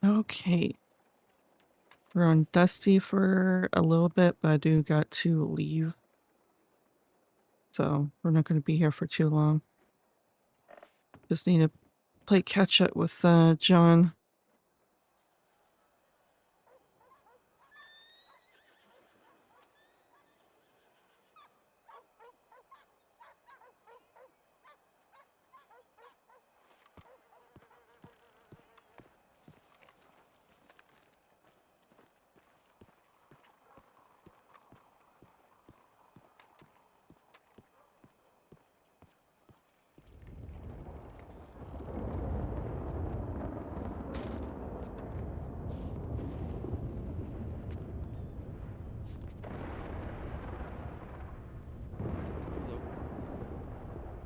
Okay. We're on Dusty for a little bit, but I do got to leave. So we're not going to be here for too long. Just need to play catch up with John.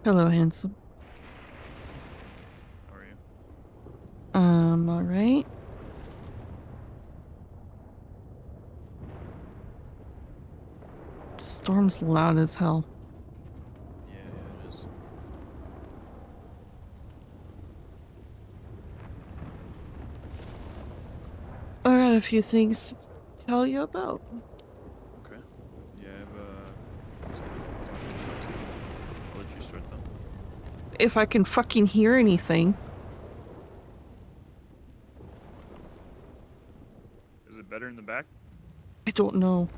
Hello, handsome. How are you? All right. Storm's loud as hell. Yeah, it is. I got a few things to tell you about. Okay. Yeah, I have something to talk about too. I'll let you start though. If I can fucking hear anything. Is it better in the back? I don't know.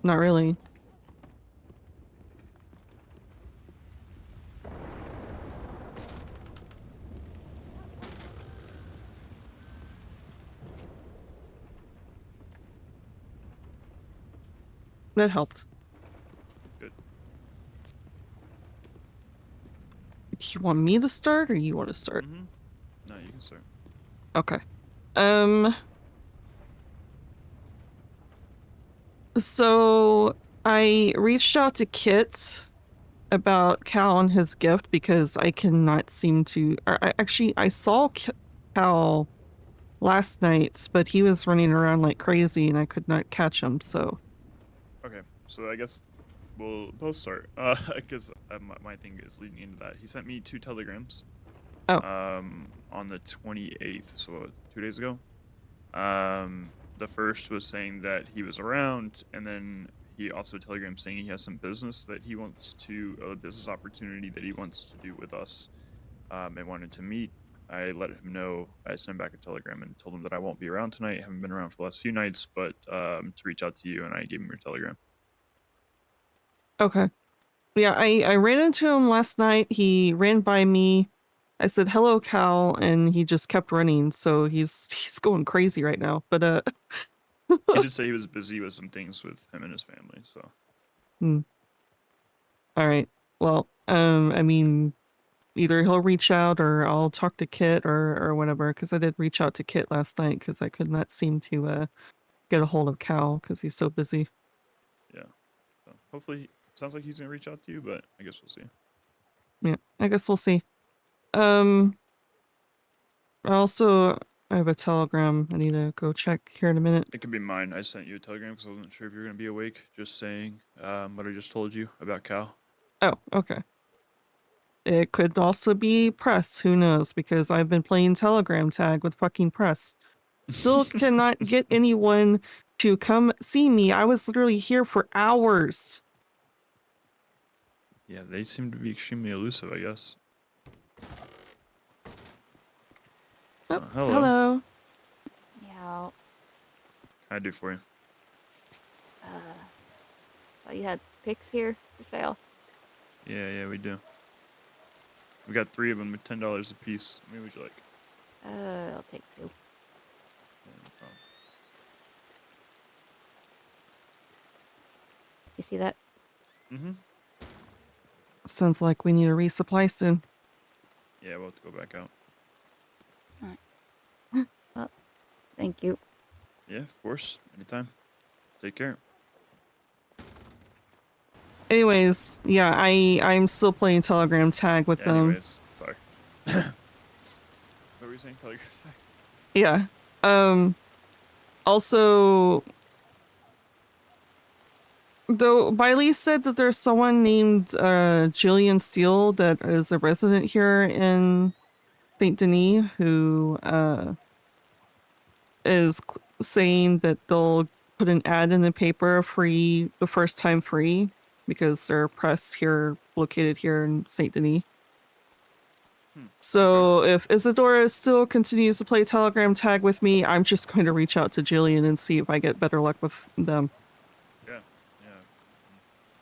Not really. That helped. Good. You want me to start or you want to start? Mm-hmm. No, you can start. Okay. So I reached out to Kit about Cal and his gift because I cannot seem to. I saw Cal last night, but he was running around like crazy and I could not catch him. So Okay, so I guess we'll both start. Because my thing is leading into that. He sent me 2 telegrams. oh, On the 28th, so 2 days ago. The first was saying that he was around, and then he also telegrammed saying he has some business that he wants to, a business opportunity that he wants to do with us, and wanted to meet. I let him know. I sent him back a telegram and told him that I won't be around tonight. I haven't been around for the last few nights, but to reach out to you, and I gave him your telegram. okay. Yeah, I ran into him last night. He ran by me. I said, "Hello, Cal," and he just kept running. So he's going crazy right now. But He did say he was busy with some things with him and his family, so. All right. Well, I mean, either he'll reach out or I'll talk to Kit or whatever. Because I did reach out to Kit last night because I could not seem to get a hold of Cal because he's so busy. Yeah. So hopefully, sounds like he's gonna reach out to you, but I guess we'll see. Yeah, I guess we'll see. Um, also, I have a telegram I need to go check here in a minute. It could be mine. I sent you a telegram because I wasn't sure if you were gonna be awake. Just saying what I just told you about Cal. Oh, okay. It could also be Press, who knows, because I've been playing Telegram tag with fucking Press. Still cannot get anyone to come see me. I was literally here for hours. Yeah, they seem to be extremely elusive, I guess. Oh, Hello. hello. Yeah. What can I do for you? So you had picks here for sale. Yeah, we do. We got 3 of them at $10 a piece. What would you like? I'll take 2. Yeah, no problem. You see that? Mm-hmm. Sounds like we need a resupply soon. Yeah, we'll have to go back out. Alright. Well, thank you. Yeah, of course. Anytime. Take care. Anyways, yeah, I'm still playing Telegram tag with them. Anyways, sorry. What were you saying? Telegram tag? Yeah. Also, Though Bailey said that there's someone named Jillian Steele that is a resident here in Saint Denis who is saying that they'll put an ad in the paper free the first time free because they're press here located here in Saint Denis. So if Isadora still continues to play Telegram tag with me, I'm just going to reach out to Jillian and see if I get better luck with them. Yeah.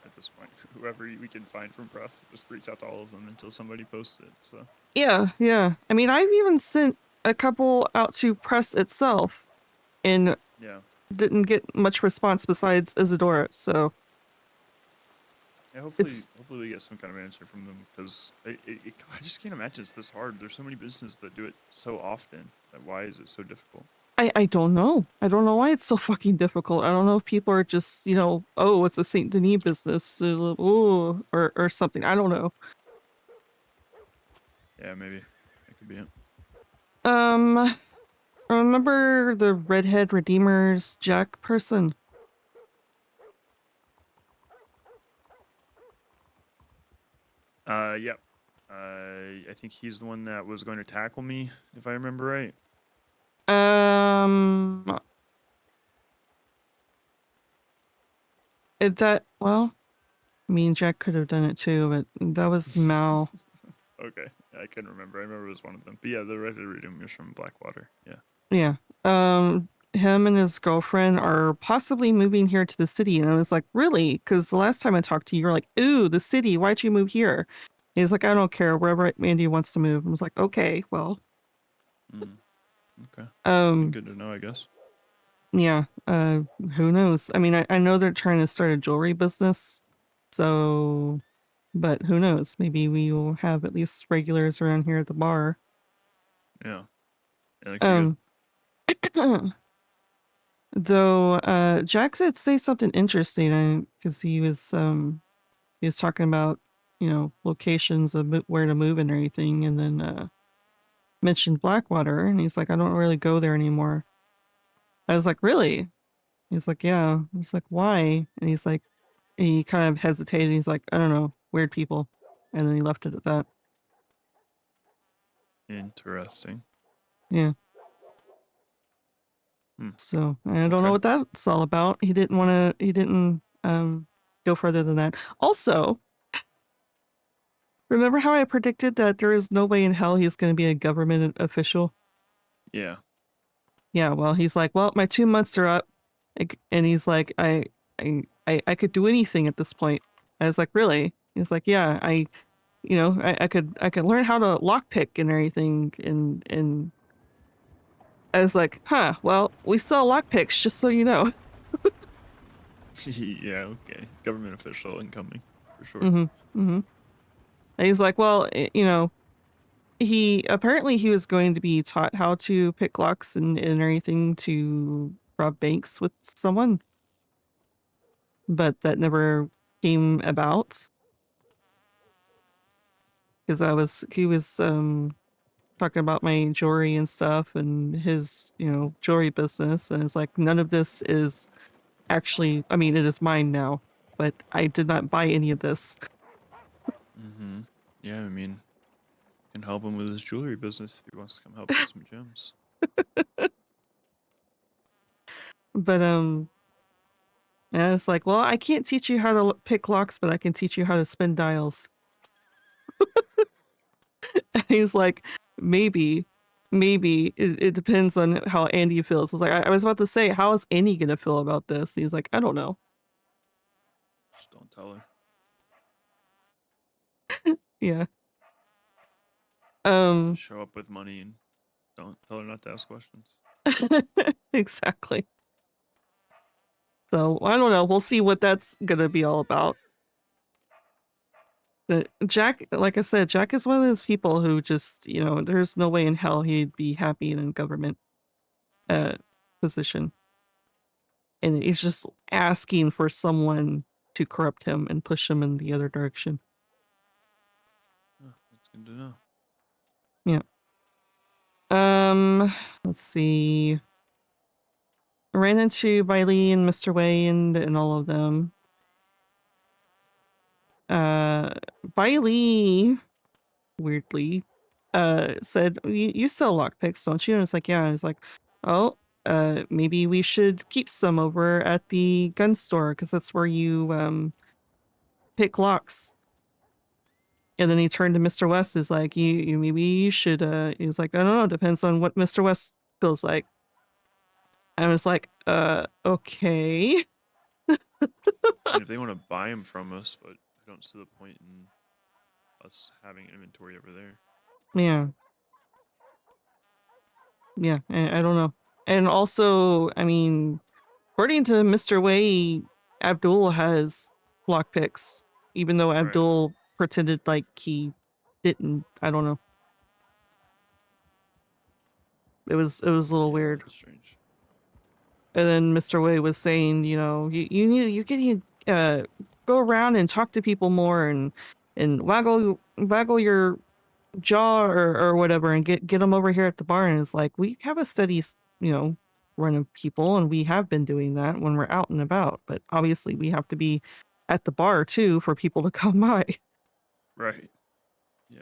At this point, whoever we can find from press, just reach out to all of them until somebody posts it. So. Yeah. I mean, I've even sent a couple out to press itself, and didn't get much response besides Isadora. So. Yeah, hopefully we get some kind of answer from them because I just can't imagine it's this hard. There's so many businesses that do it so often. Why is it so difficult? I don't know. I don't know why it's so fucking difficult. I don't know if people are just, oh, it's a Saint Denis business, or something. I don't know. Yeah, maybe that could be it. Remember the redhead Redeemers Jack person? Yep. I think he's the one that was going to tackle me, if I remember right. Well, me and Jack could have done it too, but that was Mal. Okay, I couldn't remember. I remember it was one of them. But yeah, the redhead redeemers from Blackwater. Yeah. Yeah. Him and his girlfriend are possibly moving here to the city, and I was like, really? Because the last time I talked to you, you're like, ooh, the city. Why'd you move here? And he's like, I don't care. Wherever Mandy wants to move. I was like, okay, well. Okay. Good to know, I guess. Yeah. Who knows? I mean, I know they're trying to start a jewelry business, so, but who knows? Maybe we will have at least regulars around here at the bar. Yeah. That could be good. Though, Jack said say something interesting because he was talking about, locations of where to move and everything, and then mentioned Blackwater, and he's like, I don't really go there anymore. I was like, really? He's like, yeah. I was like, why? And he's like, he kind of hesitated. He's like, I don't know, weird people. And then he left it at that. Interesting. Yeah. So I don't know what that's all about. He didn't go further than that. Also, remember how I predicted that there is no way in hell he's going to be a government official? Yeah. Yeah, well, he's like, well, my 2 months are up. And he's like, I could do anything at this point. I was like, really? He's like, yeah, I could learn how to lockpick and everything. And I was like, huh, well, we sell lockpicks, just so you know. Yeah, okay. Government official incoming, for sure. And he's like, well, he was going to be taught how to pick locks and everything to rob banks with someone, but that never came about because he was talking about my jewelry and stuff and his jewelry business, and it's like none of this is actually, I mean, it is mine now, but I did not buy any of this. Yeah, I mean, can help him with his jewelry business if he wants to come help with some gems. But and it's like, well, I can't teach you how to pick locks, but I can teach you how to spin dials. And he's like, maybe it depends on how Andy feels. It's like, I was about to say, how is Andy gonna feel about this? He's like, I don't know. Just don't tell her. Yeah. Show up with money and don't tell her not to ask questions. Exactly. So I don't know. We'll see what that's gonna be all about. But Jack, like I said, Jack is one of those people who just, there's no way in hell he'd be happy in a government position. And he's just asking for someone to corrupt him and push him in the other direction. Oh, that's good to know. Yeah. Let's see. I ran into Bailey and Mr. Way and all of them. Bailey weirdly said, you sell lockpicks, don't you? And it's like, yeah. And it's like, oh, maybe we should keep some over at the gun store because that's where you pick locks. And then he turned to Mr. West, is like, you maybe you should he was like, I don't know, depends on what Mr. West feels like. I was like, okay. And if they want to buy them from us, but I don't see the point in us having inventory over there. Yeah. Yeah, I don't know. And also, I mean, according to Mr. Way, Abdul has lockpicks, even though Right. Abdul pretended like he didn't. I don't know. It was a little Yeah, weird. that's strange. And then Mr. Way was saying, you can go around and talk to people more and waggle your jaw or whatever and get them over here at the bar. And it's like, we have a steady, run of people, and we have been doing that when we're out and about. But obviously, we have to be at the bar too for people to come by. Right. Yeah.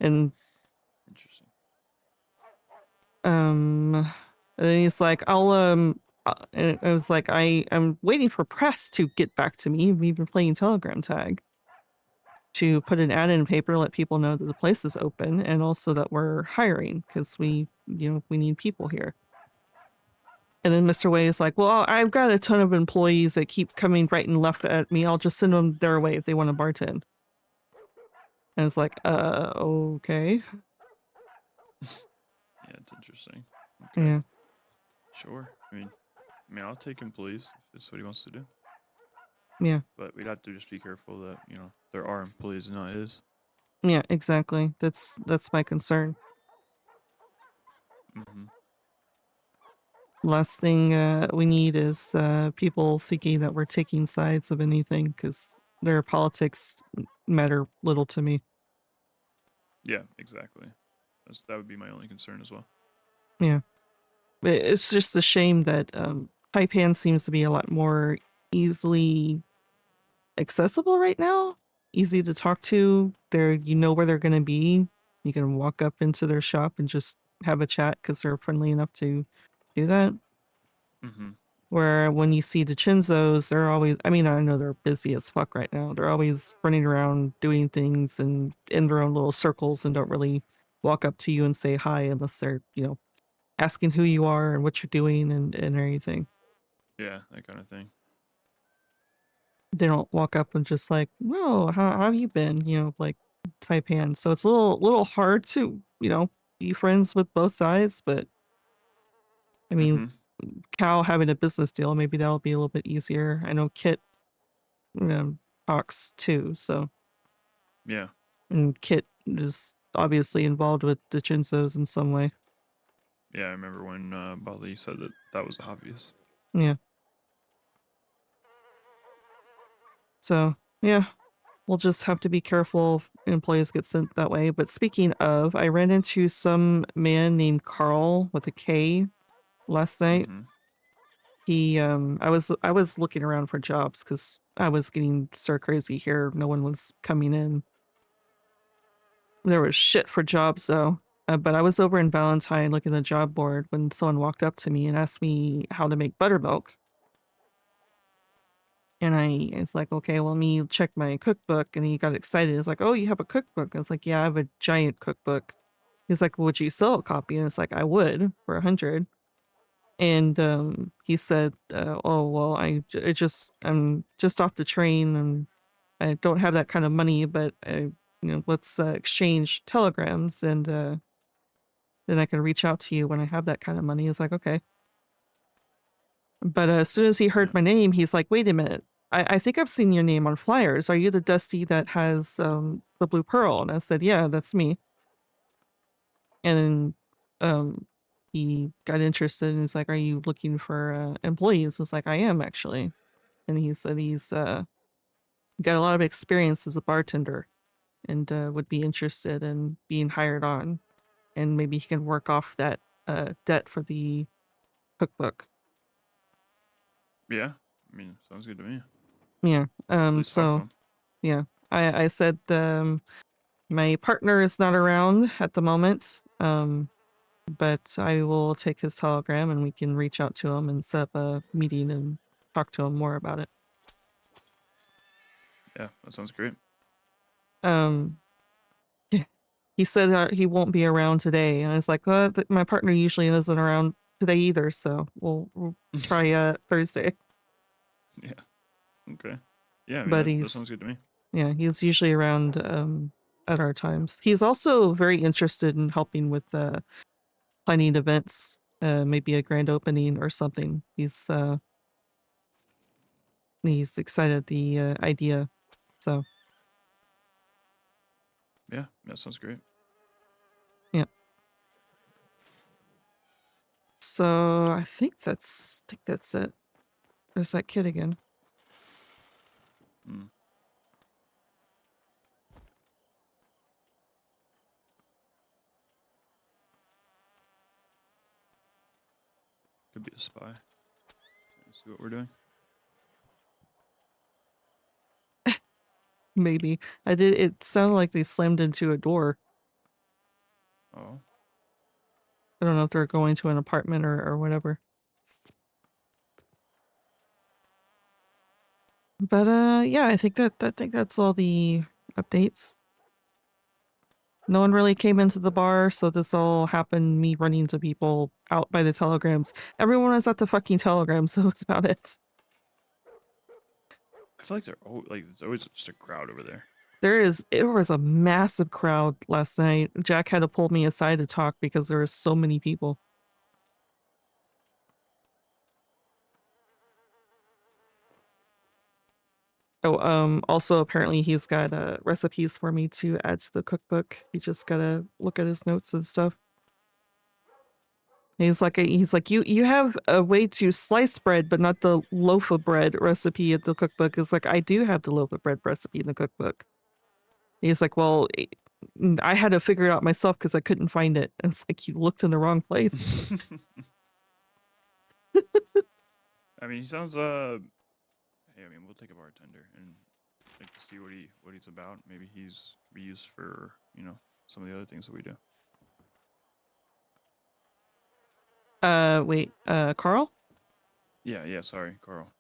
And Interesting. and then he's like, and I was like, I'm waiting for press to get back to me. We've been playing Telegram tag to put an ad in paper, let people know that the place is open, and also that we're hiring because we need people here. And then Mr. Way is like, well, I've got a ton of employees that keep coming right and left at me. I'll just send them their way if they want to bartend. And it's like, okay. Yeah, it's interesting. Okay. Yeah. Sure. I mean, I'll take employees if that's what he wants to do. Yeah. But we'd have to just be careful that, there are employees and not his. Yeah, exactly. That's my concern. Mm-hmm. Last thing we need is people thinking that we're taking sides of anything, because their politics matter little to me. Yeah, exactly. That would be my only concern as well. Yeah. It's just a shame that Taipan seems to be a lot more easily accessible right now. Easy to talk to. You know where they're going to be. You can walk up into their shop and just have a chat because they're friendly enough to do that. Mm-hmm. Where when you see the Chinzos, they're always, I mean, I know they're busy as fuck right now. They're always running around doing things and in their own little circles and don't really walk up to you and say hi unless they're, asking who you are and what you're doing and everything. Yeah, that kind of thing. They don't walk up and just like, "Whoa, how have you been?" Like Taipan. So it's a little hard to, be friends with both sides, but I mean, Mm-hmm. Cal having a business deal, maybe that'll be a little bit easier. I know Kit talks too, so. Yeah. And Kit is obviously involved with the Chinzos in some way. Yeah, I remember when Bali said that was obvious. Yeah. So, yeah, we'll just have to be careful if employees get sent that way. But speaking of, I ran into some man named Carl with a K last night. Mm-hmm. He, I was looking around for jobs because I was getting stir crazy here. No one was coming in. There was shit for jobs though. But I was over in Valentine looking at the job board when someone walked up to me and asked me how to make buttermilk. And it's like, okay, well, let me check my cookbook. And he got excited. He's like, oh, you have a cookbook? I was like, yeah, I have a giant cookbook. He's like, well, would you sell a copy? And it's like, I would for 100. And he said, oh, well, I'm just off the train and I don't have that kind of money, but let's exchange telegrams and then I can reach out to you when I have that kind of money. He's like, okay. But as soon as he heard my name, he's like, wait a minute. I think I've seen your name on flyers. Are you the Dusty that has the Blue Pearl? And I said, yeah, that's me. And he got interested and he's like, are you looking for employees? I was like, I am actually. And he said he's got a lot of experience as a bartender and would be interested in being hired on. And maybe he can work off that debt for the cookbook. Yeah. I mean, sounds good to me. Yeah. At least talk to So him. yeah. I said my partner is not around at the moment, but I will take his telegram and we can reach out to him and set up a meeting and talk to him more about it. Yeah, that sounds great. Yeah, he said he won't be around today, and I was like, well, my partner usually isn't around today either, so we'll try Thursday. Yeah. Okay. Yeah, I mean But that sounds good to me. yeah, he's usually around at our times. He's also very interested in helping with planning events, maybe a grand opening or something. He's excited the idea. So Yeah, that sounds great. yeah. So I think that's it. There's that kid again. Mm. Could be a spy. Let's see what we're doing. Maybe I did. It sounded like they slammed into a door. Oh. I don't know if they're going to an apartment or whatever. But yeah, I think that's all the updates. No one really came into the bar, so this all happened me running into people out by the telegrams. Everyone was at the fucking telegram, so it's about it. I feel like there's always just a crowd over there. It was a massive crowd last night. Jack had to pull me aside to talk because there were so many people. Oh, also apparently he's got recipes for me to add to the cookbook. You just gotta look at his notes and stuff. He's like you have a way to slice bread, but not the loaf of bread recipe in the cookbook. It's like I do have the loaf of bread recipe in the cookbook. He's like, well, I had to figure it out myself because I couldn't find it. And it's like you looked in the wrong place. I mean, he sounds Hey, I mean, we'll take a bartender and like to see what he's about. Maybe he's be used for some of the other things that we do. Wait, Carl? Yeah. Sorry, Carl.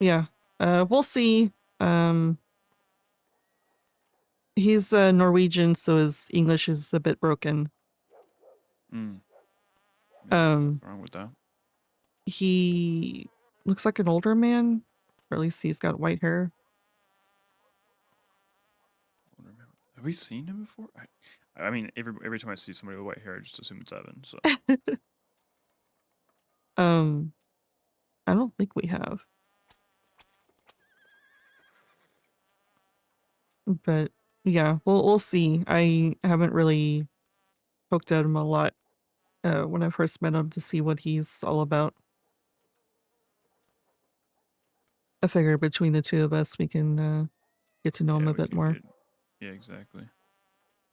Yeah. We'll see. Um, he's Norwegian, so his English is a bit broken. Mm. Um, What's wrong with that? he looks like an older man, or at least he's got white hair. Have we seen him before? I mean, every time I see somebody with white hair, I just assume it's Evan. So I don't think we have. But yeah, we'll see. I haven't really poked at him a lot when I first met him to see what he's all about. I figure between the two of us, we can get to know him yeah, a bit more. Yeah, exactly.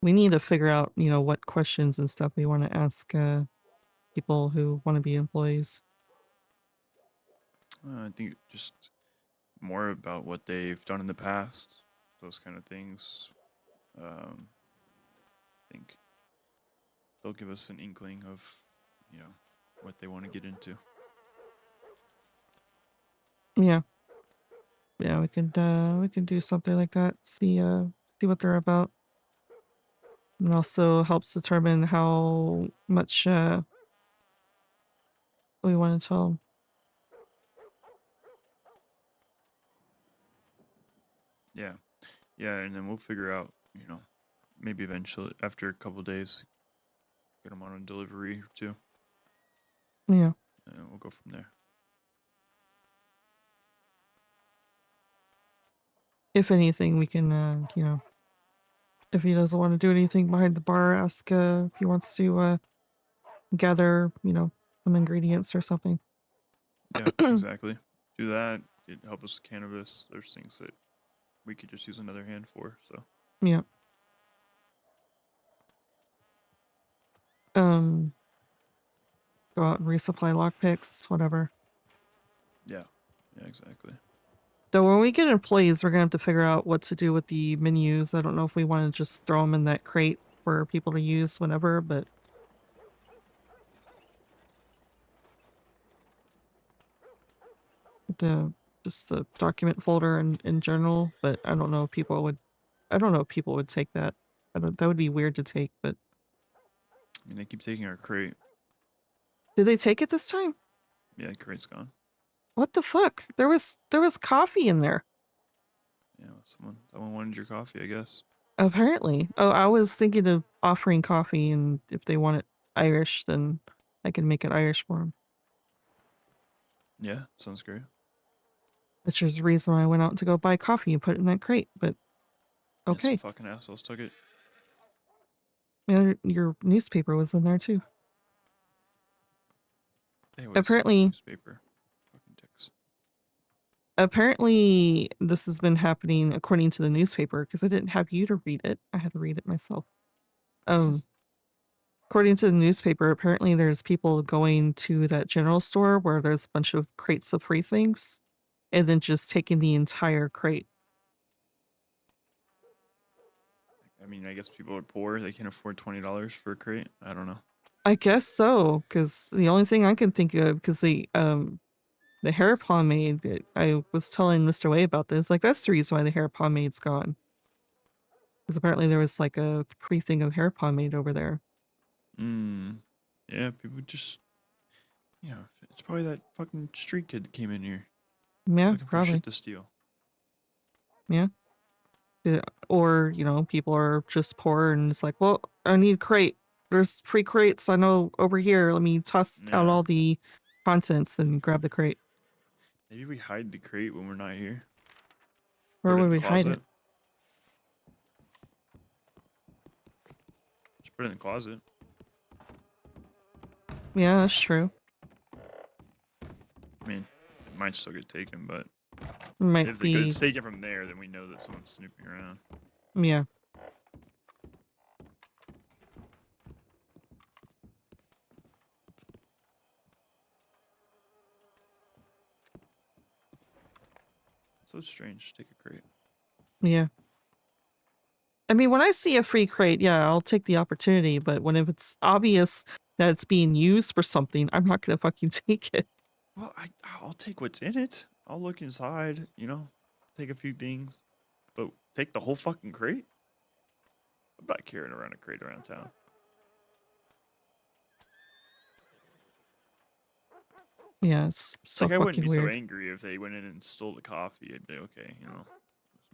We need to figure out, what questions and stuff we want to ask people who want to be employees. I think just more about what they've done in the past, those kind of things. I think they'll give us an inkling of, what they want to get into. Yeah. Yeah, we can do something like that. See what they're about. And also helps determine how much we want to tell them. Yeah, and then we'll figure out, maybe eventually after a couple days, get them on a delivery or two, Yeah. and we'll go from there. If anything, we can if he doesn't want to do anything behind the bar, ask if he wants to gather, some ingredients or something. Yeah, exactly. Do that. It help us with cannabis. There's things that we could just use another hand for. So Yeah. Go out and resupply lockpicks, whatever. yeah, exactly. Though when we get employees, we're gonna have to figure out what to do with the menus. I don't know if we want to just throw them in that crate for people to use whenever, but the just the document folder in general. But I don't know if people would. I don't know if people would take that. That would be weird to take. But I mean, they keep taking our crate. did they take it this time? Yeah, the crate's gone. What the fuck? There was coffee in there. Yeah, someone wanted your coffee, I guess. Apparently. Oh, I was thinking of offering coffee, and if they want it Irish, then I can make it Irish for them. Yeah, sounds great. Which is the reason why I went out to go buy coffee and put it in that crate. But Yeah, okay, some fucking assholes took it. yeah, your newspaper was in there too. Hey, what's Apparently, newspaper? Fucking dicks. apparently, this has been happening according to the newspaper because I didn't have you to read it. I had to read it myself. According to the newspaper, apparently there's people going to that general store where there's a bunch of crates of free things, and then just taking the entire crate. I mean, I guess people are poor. They can't afford $20 for a crate. I don't know. I guess so, because the only thing I can think of, because the hair pomade, I was telling Mr. Way about this, like that's the reason why the hair pomade's gone. Because apparently there was like a free thing of hair pomade over there. Yeah, people just, it's probably that fucking street kid that came in here Yeah, looking for probably. shit to steal. Yeah. Or, people are just poor and it's like, well, I need a crate. There's free crates I know over here. Let me toss out Yeah. all the contents and grab the crate. Maybe we hide the crate when we're not here. Where Put it would in the we hide closet. it? Just put it in the closet. Yeah, that's true. I mean, it might still get taken, but Might if be. it's taken from there, then we know that someone's snooping around. Yeah. So strange. Take a crate. Yeah. I mean, when I see a free crate, yeah, I'll take the opportunity. But when if it's obvious that it's being used for something, I'm not gonna fucking take it. Well, I'll take what's in it. I'll look inside, take a few things, but take the whole fucking crate? I'm not carrying around a crate around town. Yeah, it's so Like, I wouldn't fucking be so weird. angry if they went in and stole the coffee. I'd be okay, some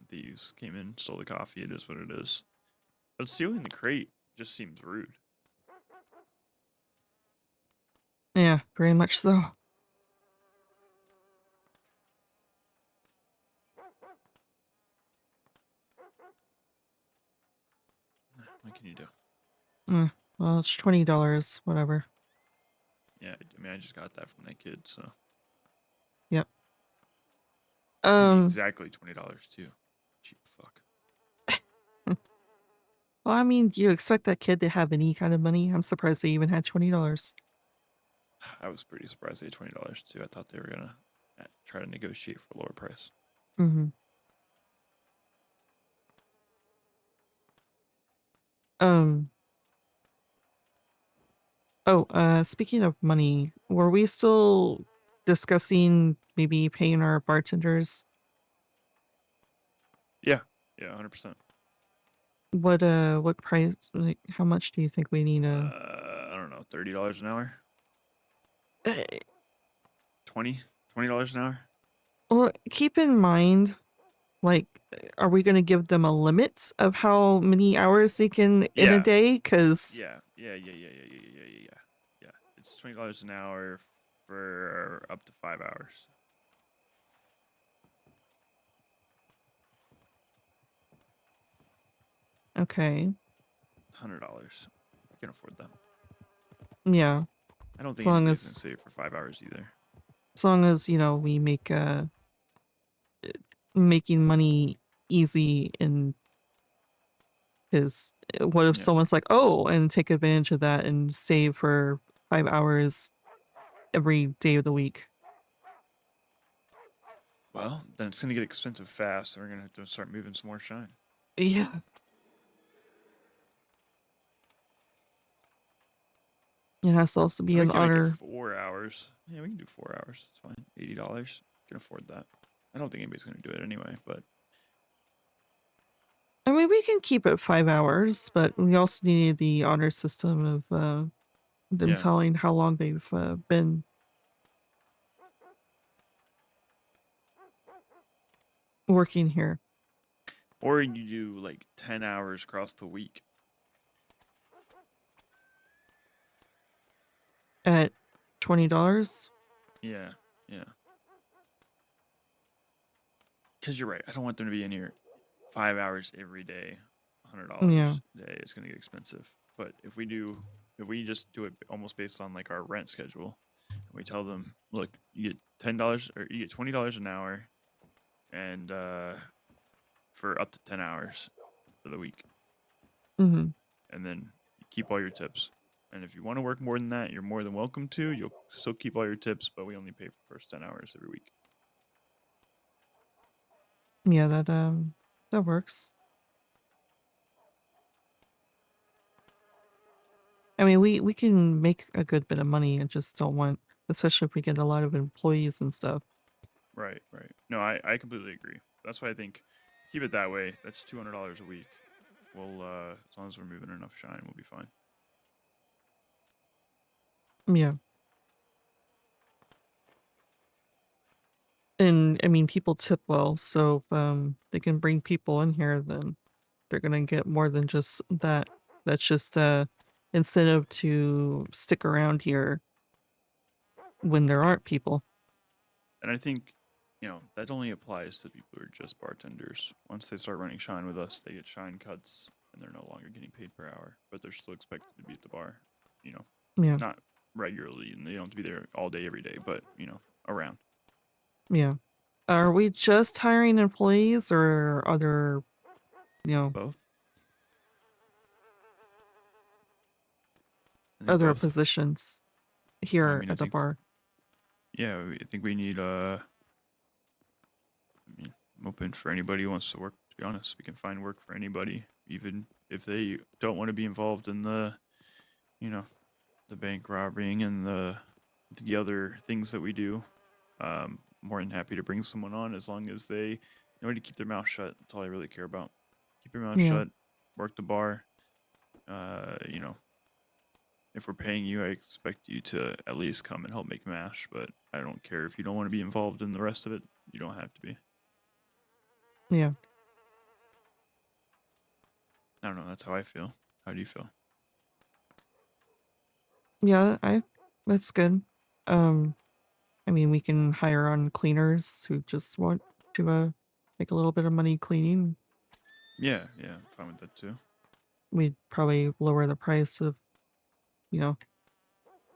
thieves came in, stole the coffee. It is what it is. But stealing the crate just seems rude. Yeah, very much so. What can you do? Well, it's $20, whatever. Yeah, I mean, I just got that from that kid, so. Yep. Exactly $20 too. Cheap fuck. Well, I mean, do you expect that kid to have any kind of money? I'm surprised they even had $20. I was pretty surprised they had $20 too. I thought they were gonna try to negotiate for a lower price. Mm-hmm. Speaking of money, were we still discussing maybe paying our bartenders? Yeah, 100%. What price, like, how much do you think we need I don't know, $30 an hour? uh, $20 an hour? well, keep in mind, like, are we going to give them a limit of how many hours they can in a Yeah. day? Because Yeah. It's $20 an hour for up to 5 hours. okay, $100. I can afford that. yeah, I don't as think long anybody's gonna as save for 5 hours either. we make making money easy, and because what if Yeah. someone's like, oh, and take advantage of that and stay for 5 hours every day of the week? Well, then it's gonna get expensive fast, and we're gonna have to start moving some more shine. Yeah. It has to also be We an can make it honor. 4 hours. Yeah, we can do 4 hours. It's fine. $80. Can afford that. I don't think anybody's gonna do it anyway, but I mean, we can keep it 5 hours, but we also need the honor system of them yeah. telling how long they've been working here. Or you do like 10 hours across the week. At $20. Yeah, yeah. Because you're right. I don't want them to be in here 5 hours every day. Yeah. $100 a day is gonna get expensive. But if we just do it almost based on like our rent schedule, and we tell them, look, you get $10 or you get $20 an hour, and for up to 10 hours for the week, Mm-hmm. and then you keep all your tips. And if you want to work more than that, you're more than welcome to. You'll still keep all your tips, but we only pay for the first 10 hours every week. Yeah, that works. I mean, we can make a good bit of money. I just don't want, especially if we get a lot of employees and stuff. Right, right. No, I completely agree. That's why I think keep it that way. That's $200 a week. We'll as long as we're moving enough shine, we'll be fine. Yeah. And I mean, people tip well, so if they can bring people in here, then they're gonna get more than just that. That's just a incentive to stick around here when there aren't people. And I think, that only applies to people who are just bartenders. Once they start running shine with us, they get shine cuts and they're no longer getting paid per hour, but they're still expected to be at the bar, Yeah, not regularly, and they don't have to be there all day every day, but around. yeah. Are we just hiring employees or other, Both. I think other both. positions I here mean, I at the think bar? I think we need I'm open for anybody who wants to work. To be honest, we can find work for anybody, even if they don't want to be involved in you know, the bank robbing and the other things that we do. More than happy to bring someone on as long as they know to keep their mouth shut. That's all I really care about. Keep your mouth Yeah, shut. Work the bar. Uh, you know, if we're paying you, I expect you to at least come and help make mash. But I don't care if you don't want to be involved in the rest of it. You don't have to be. yeah, I don't know. That's how I feel. How do you feel? yeah. That's good. Um, I mean, we can hire on cleaners who just want to make a little bit of money cleaning. Yeah, yeah, I'm fine with that too. We'd probably lower the price of, you know,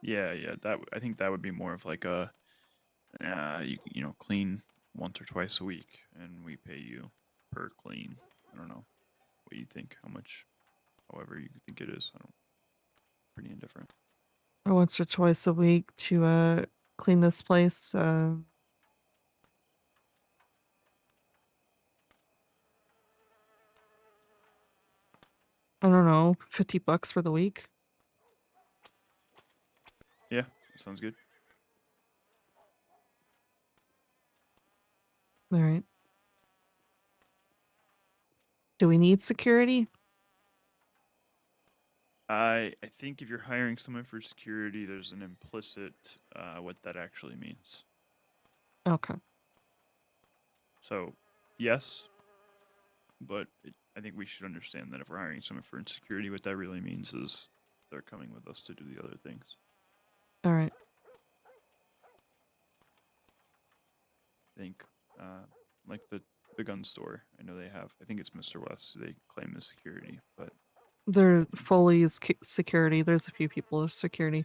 Yeah, yeah. I think that would be more of like a clean once or twice a week, and we pay you per clean. I don't know what you think. How much, however you think it is. I don't. Pretty indifferent. once or twice a week to clean this place. I don't know, $50 for the week. Yeah, that sounds good. All right. Do we need security? I think if you're hiring someone for security, there's an implicit what that actually means. Okay. So, yes, but I think we should understand that if we're hiring someone for security, what that really means is they're coming with us to do the other things. All right. I think, like the gun store. I know they have. I think it's Mr. West who they claim as security, but There fully is security. There's a few people as security.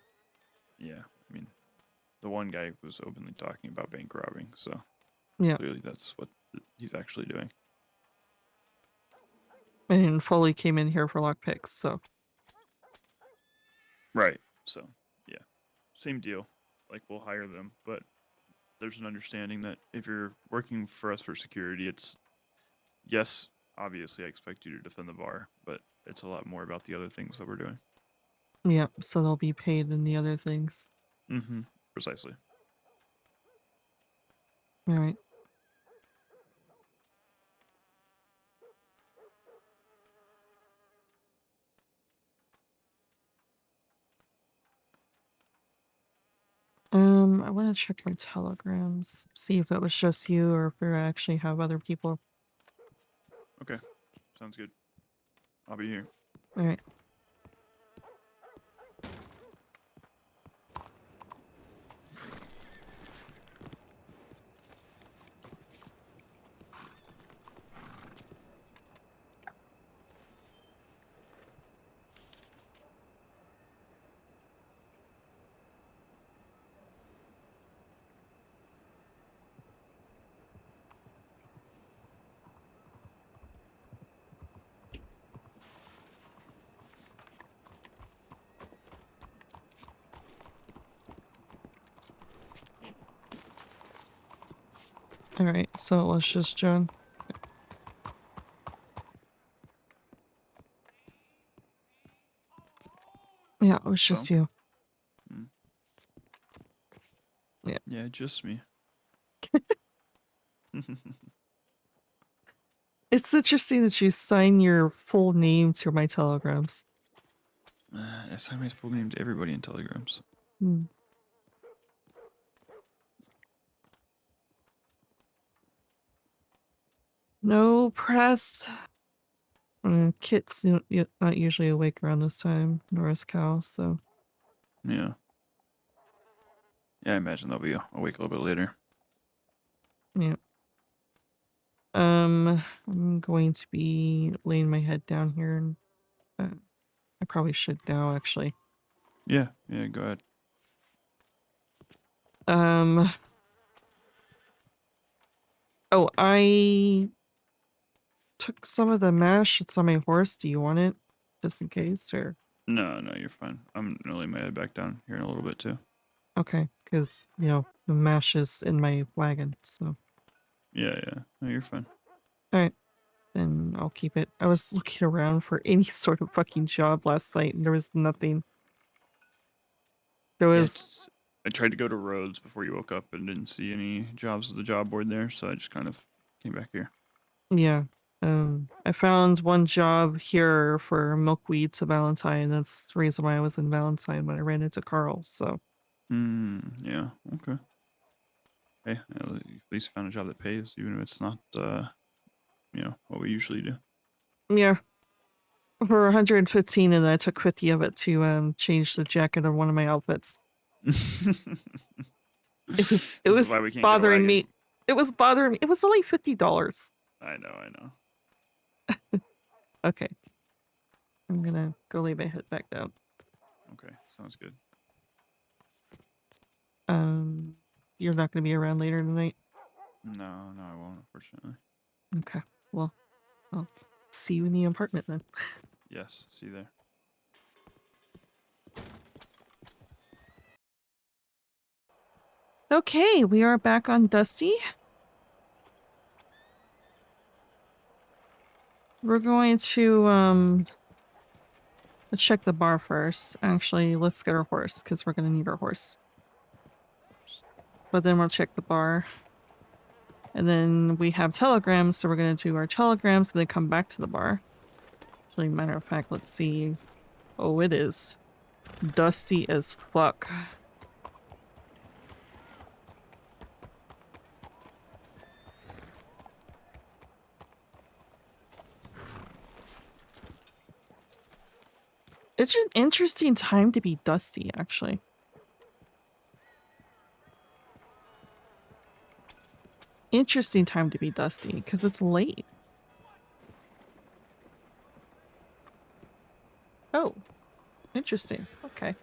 yeah, I mean, the one guy was openly talking about bank robbing, so Yeah. clearly that's what he's actually doing. And Foley came in here for lockpicks, so Right. So, yeah. Same deal. Like we'll hire them, but there's an understanding that if you're working for us for security, it's yes, obviously I expect you to defend the bar, but it's a lot more about the other things that we're doing. Yeah, so they'll be paid in the other things. Mm-hmm. Precisely. All right. I want to check my telegrams, see if that was just you or if I actually have other people. Okay. Sounds good. I'll be here. All right. All right, so it was just John. Yeah, it was just So? you. Mm. Yeah. Yeah, just me. It's interesting that you sign your full name to my telegrams. I signed my full name to everybody in telegrams. Hmm. No press. Kit's not usually awake around this time, nor is Cal, so. Yeah. Yeah, I imagine they'll be awake a little bit later. Yeah. I'm going to be laying my head down here, and I probably should now, actually. Yeah, go ahead. Oh, I took some of the mash. It's on my horse. Do you want it? Just in case, or? No, you're fine. I'm gonna lay my head back down here in a little bit too. Okay, because, the mash is in my wagon, so. Yeah. No, you're fine. Alright, then I'll keep it. I was looking around for any sort of fucking job last night, and there was nothing. There was... I tried to go to Rhodes before you woke up and didn't see any jobs at the job board there, so I just kind of came back here. Yeah. I found one job here for milkweed to Valentine. That's the reason why I was in Valentine when I ran into Carl, so. Yeah, okay. Hey, at least found a job that pays, even if it's not, what we usually do. Yeah. For 115, and I took 50 of it to change the jacket of one of my outfits. It was This is why we can't get a bothering me. wagon. It was bothering me. It was only $50. I know. Okay. I'm gonna go lay my head back down. Okay, sounds good. You're not gonna be around later tonight? No, I won't, unfortunately. Okay. Well, I'll see you in the apartment then. Yes, see you there. Okay, we are back on Dusty. We're going to let's check the bar first. Actually, let's get our horse, because we're gonna need our horse. But then we'll check the bar. And then we have telegrams, so we're gonna do our telegrams and then come back to the bar. Actually, matter of fact, let's see. Oh, it is dusty as fuck. It's an interesting time to be dusty, actually. Interesting time to be dusty, because it's late. Oh, interesting. Okay.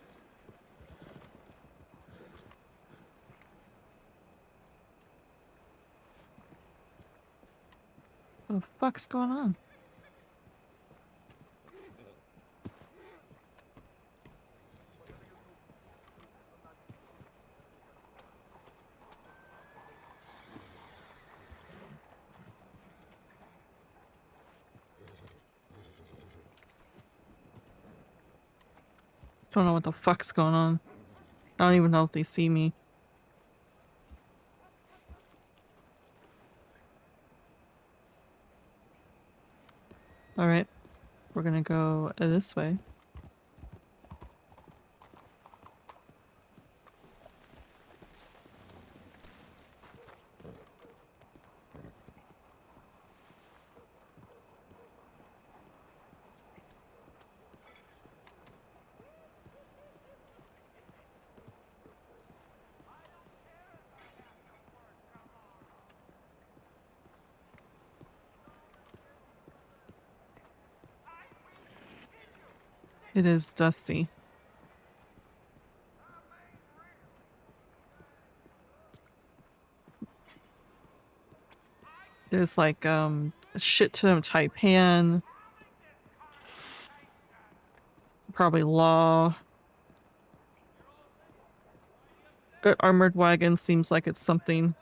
What the fuck's going on? Don't know what the fuck's going on. I don't even know if they see me. Alright. We're gonna go this way. It is Dusty. There's like a shit ton of Taipan. Probably Law. Armored wagon seems like it's something.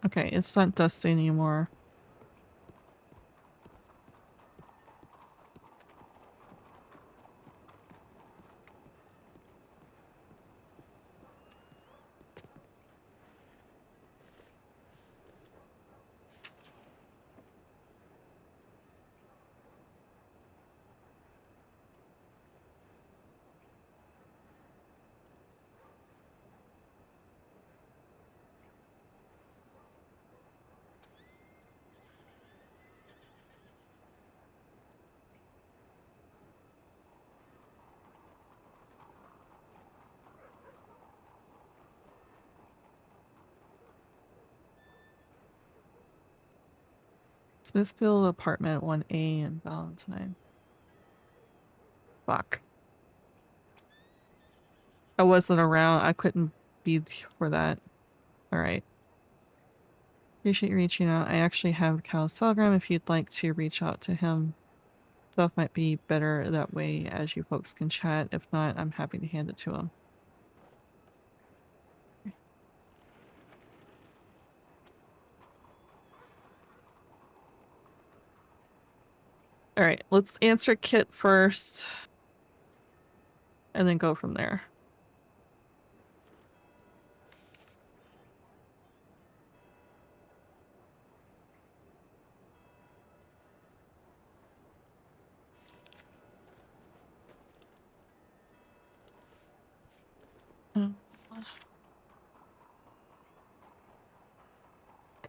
Okay, it's not Dusty anymore. Smithfield apartment 1A in Valentine. Fuck. I wasn't around. I couldn't be for that. Alright. Appreciate you reaching out. I actually have Cal's telegram if you'd like to reach out to him. Stuff might be better that way as you folks can chat. If not, I'm happy to hand it to him. Alright, let's answer Kit first. And then go from there.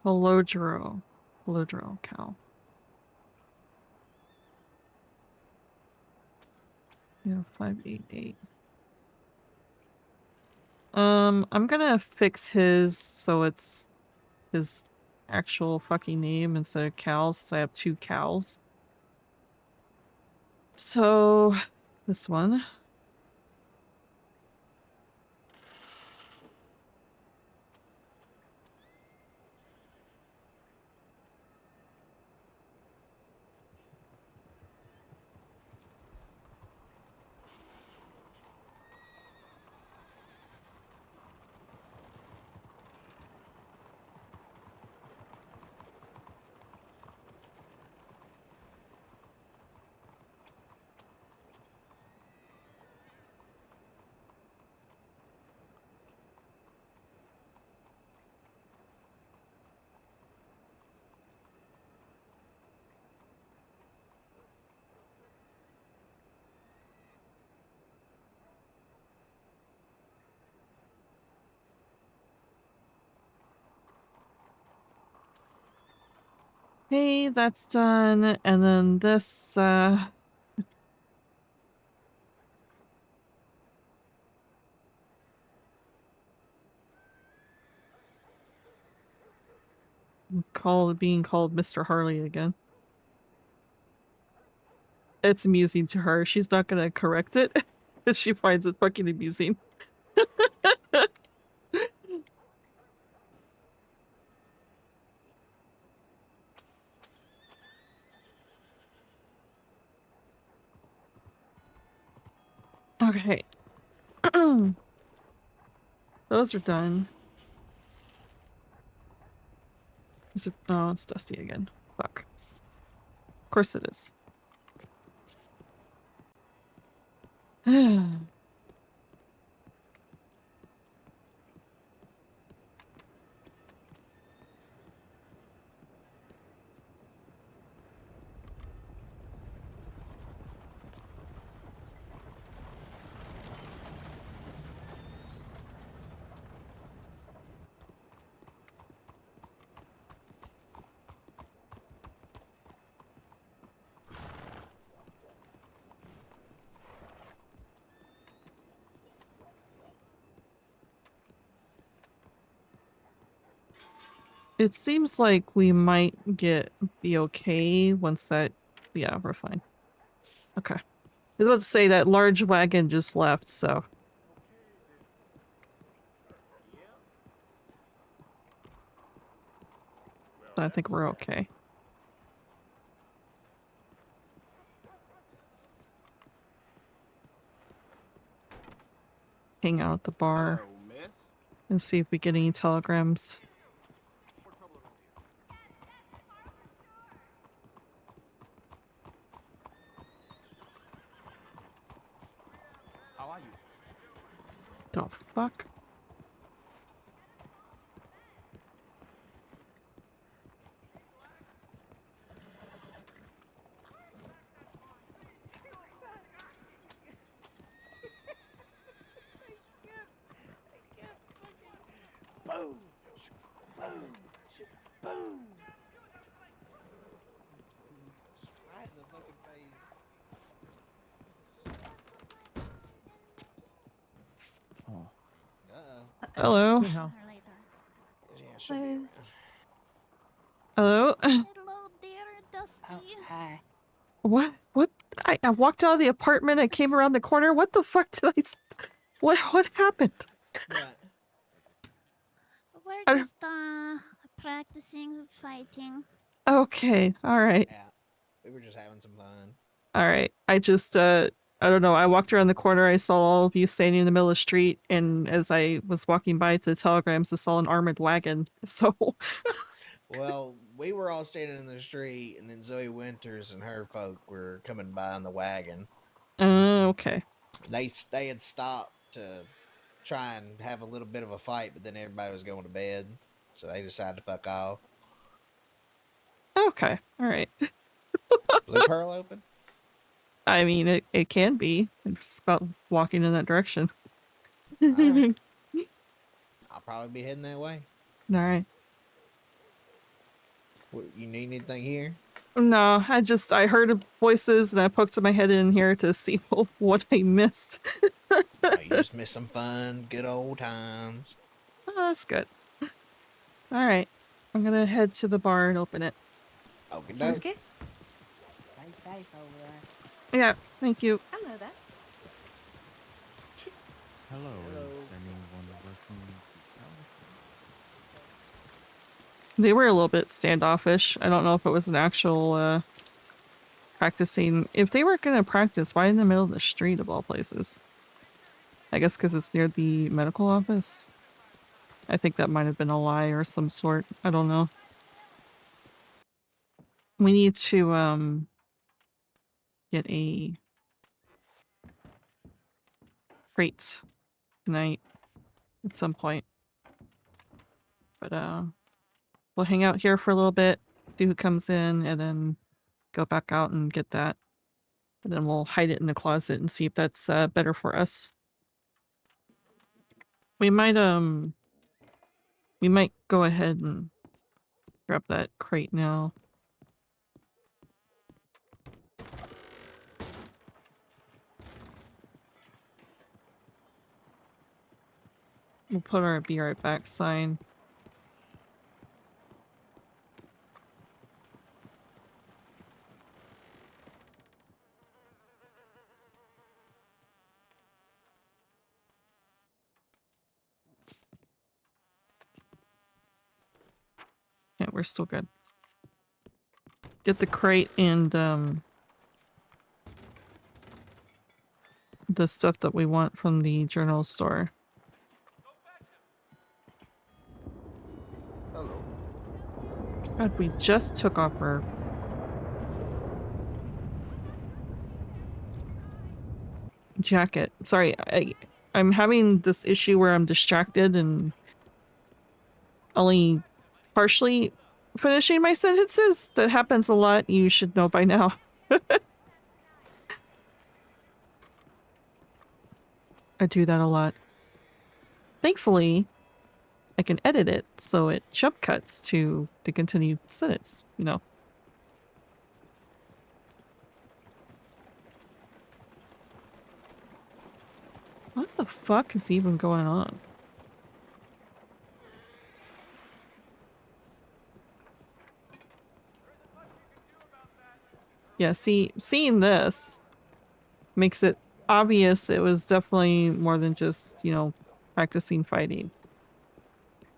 Calodro. Calodro, Cal. Yeah, 588. I'm gonna fix his so it's his actual fucking name instead of Cal, since I have two Cals. So, this one. Okay, that's done. And then this, being called Mr. Harley again. It's amusing to her. She's not gonna correct it, but she finds it fucking amusing. Okay. Those are done. Is it? Oh, it's Dusty again. Fuck. Of course it is. It seems like we might be okay once that. Yeah, we're fine. Okay. I was about to say that large wagon just left, so. I think we're okay. Hang out at the bar and see if we get any telegrams. How are you? The fuck? Boom! Boom! Boom! Right in the fucking face. Oh. Uh-oh. Hello? Hey, Hal. Yeah, she'll be Hello. around. Hello? Hello there, Dusty. Oh, hi. What? I walked out of the apartment, I came around the corner. What the fuck did what happened? What? We're I- just practicing fighting. Okay, alright. Yeah. We were just having some fun. Alright. I just, I don't know, I walked around the corner, I saw all of you standing in the middle of the street, and as I was walking by to the telegrams, I saw an armored wagon, so... Well, we were all standing in the street, and then Zoe Winters and her folk were coming by on the wagon. Okay. They had stopped to try and have a little bit of a fight, but then everybody was going to bed, so they decided to fuck off. Okay, alright. Blue Pearl open? I mean, it can be. It's about walking in that direction. Alright. I'll probably be heading that way. Alright. You need anything here? No, I heard voices and I poked my head in here to see what I missed. Oh, you just missed some fun, good old times. Oh, that's good. Alright. I'm gonna head to the bar and open it. Okay, Sounds good. Stay safe over there. Yeah, thank you. I know that. Hello. Hello. Is anyone working? They were a little bit standoffish. I don't know if it was an actual, practicing. If they were gonna practice, why in the middle of the street of all places? I guess because it's near the medical office. I think that might have been a lie or some sort. I don't know. We need to, get a crate tonight at some point. But, we'll hang out here for a little bit, see who comes in, and then go back out and get that. And then we'll hide it in the closet and see if that's, better for us. We might go ahead and grab that crate now. We'll put our be right back sign. we're still good. Get the crate and the stuff that we want from the journal store. Hello. God, we just took off our... jacket. Sorry, I'm having this issue where I'm distracted and only partially finishing my sentences. That happens a lot. You should know by now. I do that a lot. Thankfully, I can edit it so it jump cuts to the continued sentence, you know. What the fuck is even going on? Yeah, seeing this makes it obvious it was definitely more than just, you know, practicing fighting.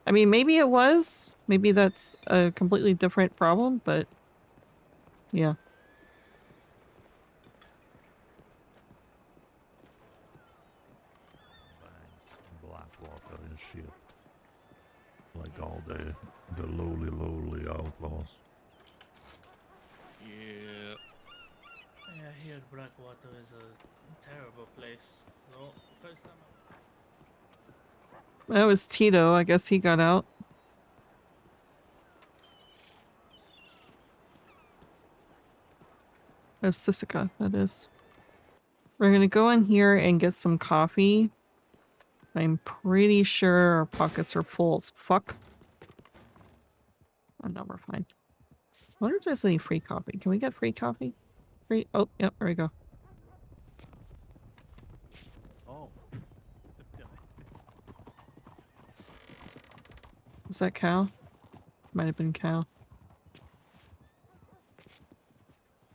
I mean, maybe it was. Maybe that's a completely different problem, but yeah. Blackwater and shit. Like all the lowly outlaws. Yeah. Yeah, I hear Blackwater is a terrible place. No, first time. That was Tito. I guess he got out. Oh, Sisika, that is. We're gonna go in here and get some coffee. I'm pretty sure our pockets are full as fuck. Oh, no, we're fine. I wonder if there's any free coffee. Can we get free coffee? Free? Oh, yep, there we go. Oh. Is that cow? Might have been cow.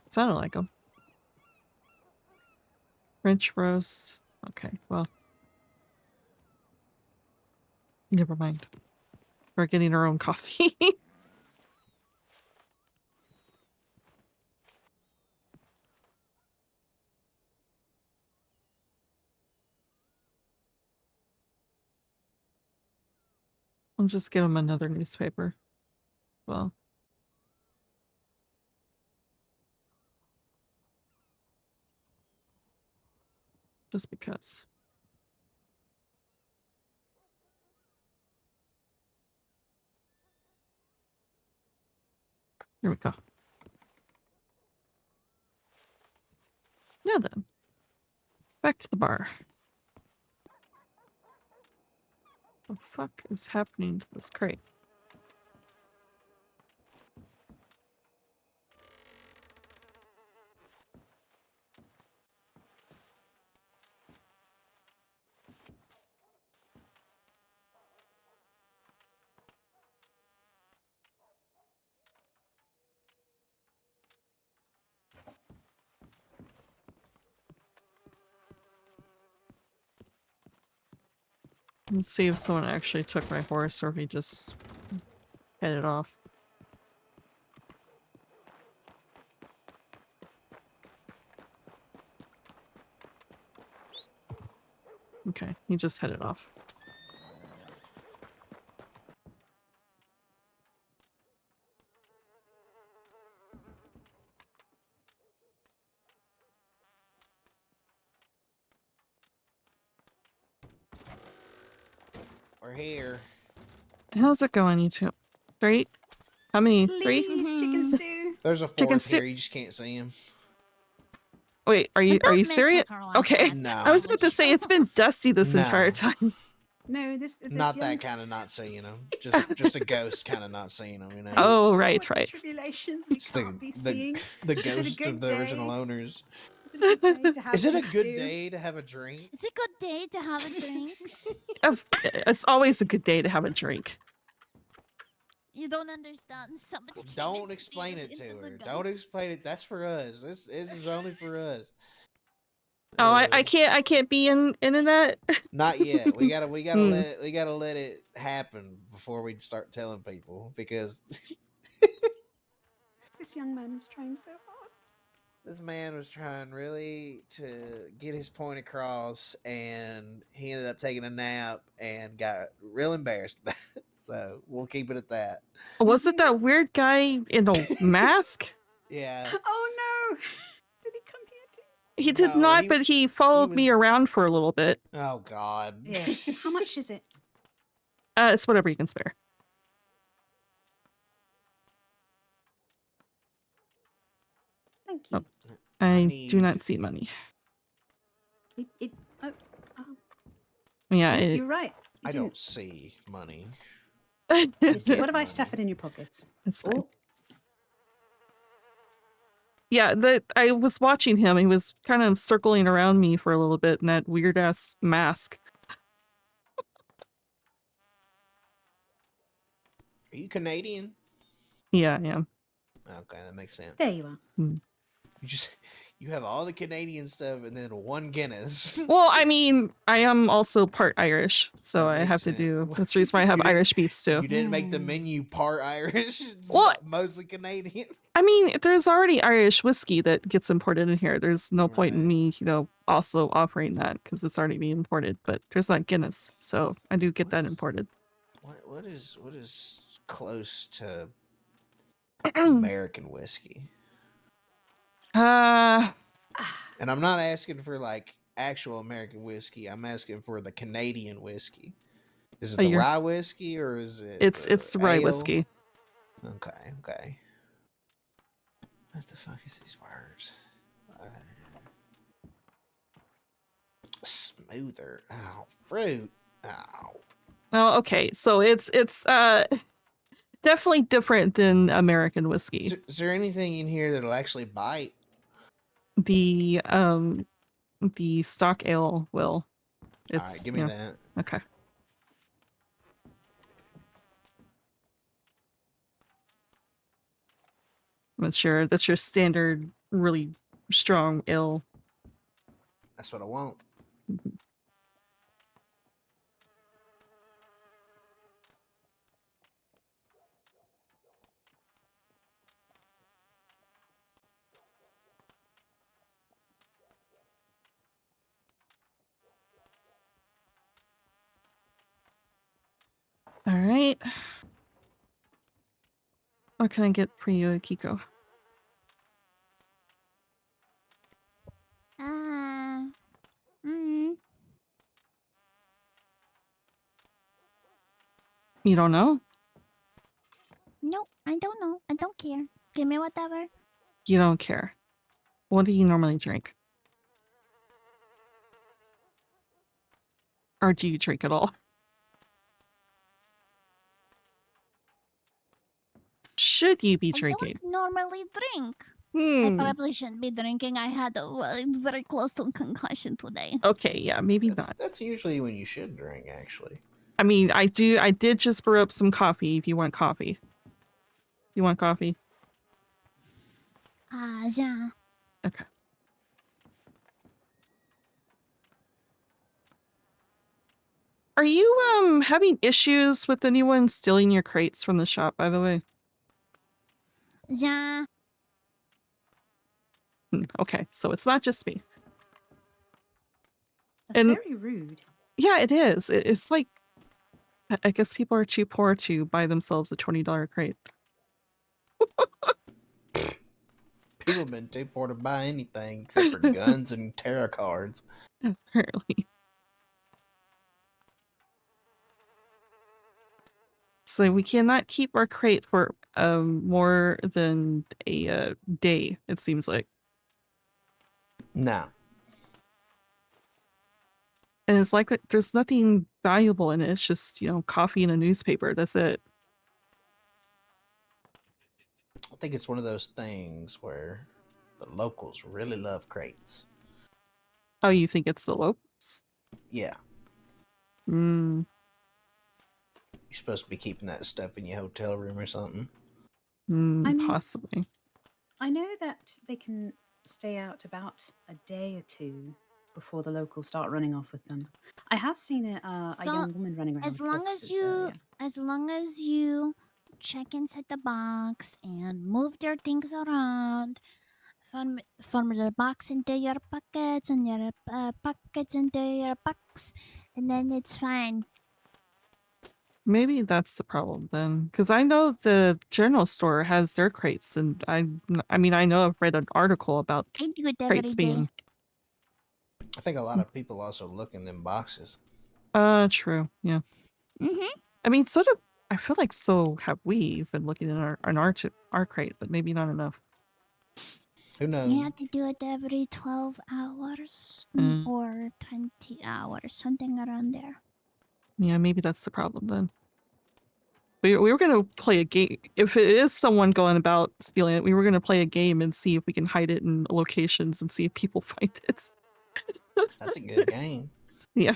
Sounded like him. French roast. Okay, well. Never mind. We're getting our own coffee. I'll just get him another newspaper. Well. Just because. Here we go. Now then. Back to the bar. What the fuck is happening to this crate? Let's see if someone actually took my horse or if he just headed off. Okay, he just headed off. We're here. How's it going, you two? Three? How many? Three? Please, chicken stew. There's a Chicken fourth stew- here. You just can't see him. Wait, are you serious? Okay, No. I was about to say it's been dusty this No. entire time. No, this Not young that kind of not seeing him. Just a ghost kind of not seeing him. You know. Oh, soul right, of right. Tribulations we It's can't be seeing. the Is it a ghost good of the original day? owners. Is it a good day to have Is it some a good stew? day to have a drink? It's a good day to have a drink. It's always a good day to have a drink. You don't understand. Somebody came Don't and explain steered it to into the her. gun. Don't explain it. That's for us. This is only for us. Oh, I can't be in that. Not yet. We gotta Hmm. let it happen before we start telling people because This young man was trying so hard. This man was trying really to get his point across, and he ended up taking a nap and got real embarrassed about it. So we'll keep it at that. Was it that weird guy in a mask? Yeah. Oh no! Did he come here too? He did No, not, but he followed me was- around for a little bit. Oh God. Yeah. How much is it? It's whatever you can spare. Thank you. Oh. I do not need- see money. Oh, Yeah, it, you're right. You I didn't. don't see money. Listen, what if I money. stuff it in your pockets? it's fine. Oh, Yeah, I was watching him. He was kind of circling around me for a little bit in that weird ass mask. Are you Canadian? Yeah, yeah. Okay, that makes sense. there you are. You have all the Canadian stuff and then one Guinness. Well, I mean, I am also part Irish, so That I makes have to sense. do. Well, That's the reason why I have you didn't- Irish beefs too. You didn't make the menu part Irish. It's Well- mostly Canadian. I mean, there's already Irish whiskey that gets imported in here. There's no point in Right. me, also offering that because it's already being imported. But there's not Guinness, so I do get that imported. What is close to American whiskey? And I'm not asking for like actual American whiskey. I'm asking for the Canadian whiskey. Is it the you're- rye whiskey or is it? It's rye ale? whiskey. Okay. What the fuck is these words? Smoother. Oh, fruit. Oh. Oh, okay. So it's definitely different than American whiskey. Is there anything in here that'll actually bite? The stock ale will. All right, give me yeah. that. Okay. That's your standard, really strong ale. That's what I want. All right. What can I get for you, Kiko? You don't know? No, I don't know. I don't care. Give me whatever. You don't care. What do you normally drink? Or do you drink at all? Should you be drinking? I don't normally drink. Hmm. I probably shouldn't be drinking. I had very close to concussion today. Okay, yeah, maybe not. That's usually when you should drink, actually. I mean, I did just brew up some coffee if you want coffee. You want coffee? Yeah. Okay. Are you having issues with anyone stealing your crates from the shop, by the way? Yeah. Okay, so it's not just me. That's And- very rude. Yeah, it is. It's like, I guess people are too poor to buy themselves a $20 crate. People have been too poor to buy anything except for guns and tarot cards. Apparently. So we cannot keep our crate for more than a day, it seems like. No. And it's like there's nothing valuable in it. It's just, coffee and a newspaper. That's it. I think it's one of those things where the locals really love crates. Oh, you think it's the locals? Yeah. Mm, You're supposed to be keeping that stuff in your hotel room or something. I mean- possibly. I know that they can stay out about a day or two before the locals start running off with them. I have seen a So, young woman running around. As with long as boxes you, earlier. as long as you check inside the box and move their things around. From the box into your pockets and your pockets into your box, and then it's fine. Maybe that's the problem then, because I know the general store has their crates, and I mean, I know I've read an article about I do it every crates day. being. I think a lot of people also look in them boxes. True, yeah. Mm-hmm. I mean, sort of. I feel like so have we been looking in our crate, but maybe not enough. Who knows? You have to do it every 12 hours Mm. or 20 hours, something around there. Yeah, maybe that's the problem then. We were gonna play a game. If it is someone going about stealing it, we were gonna play a game and see if we can hide it in locations and see if people find it. That's a good game. Yeah.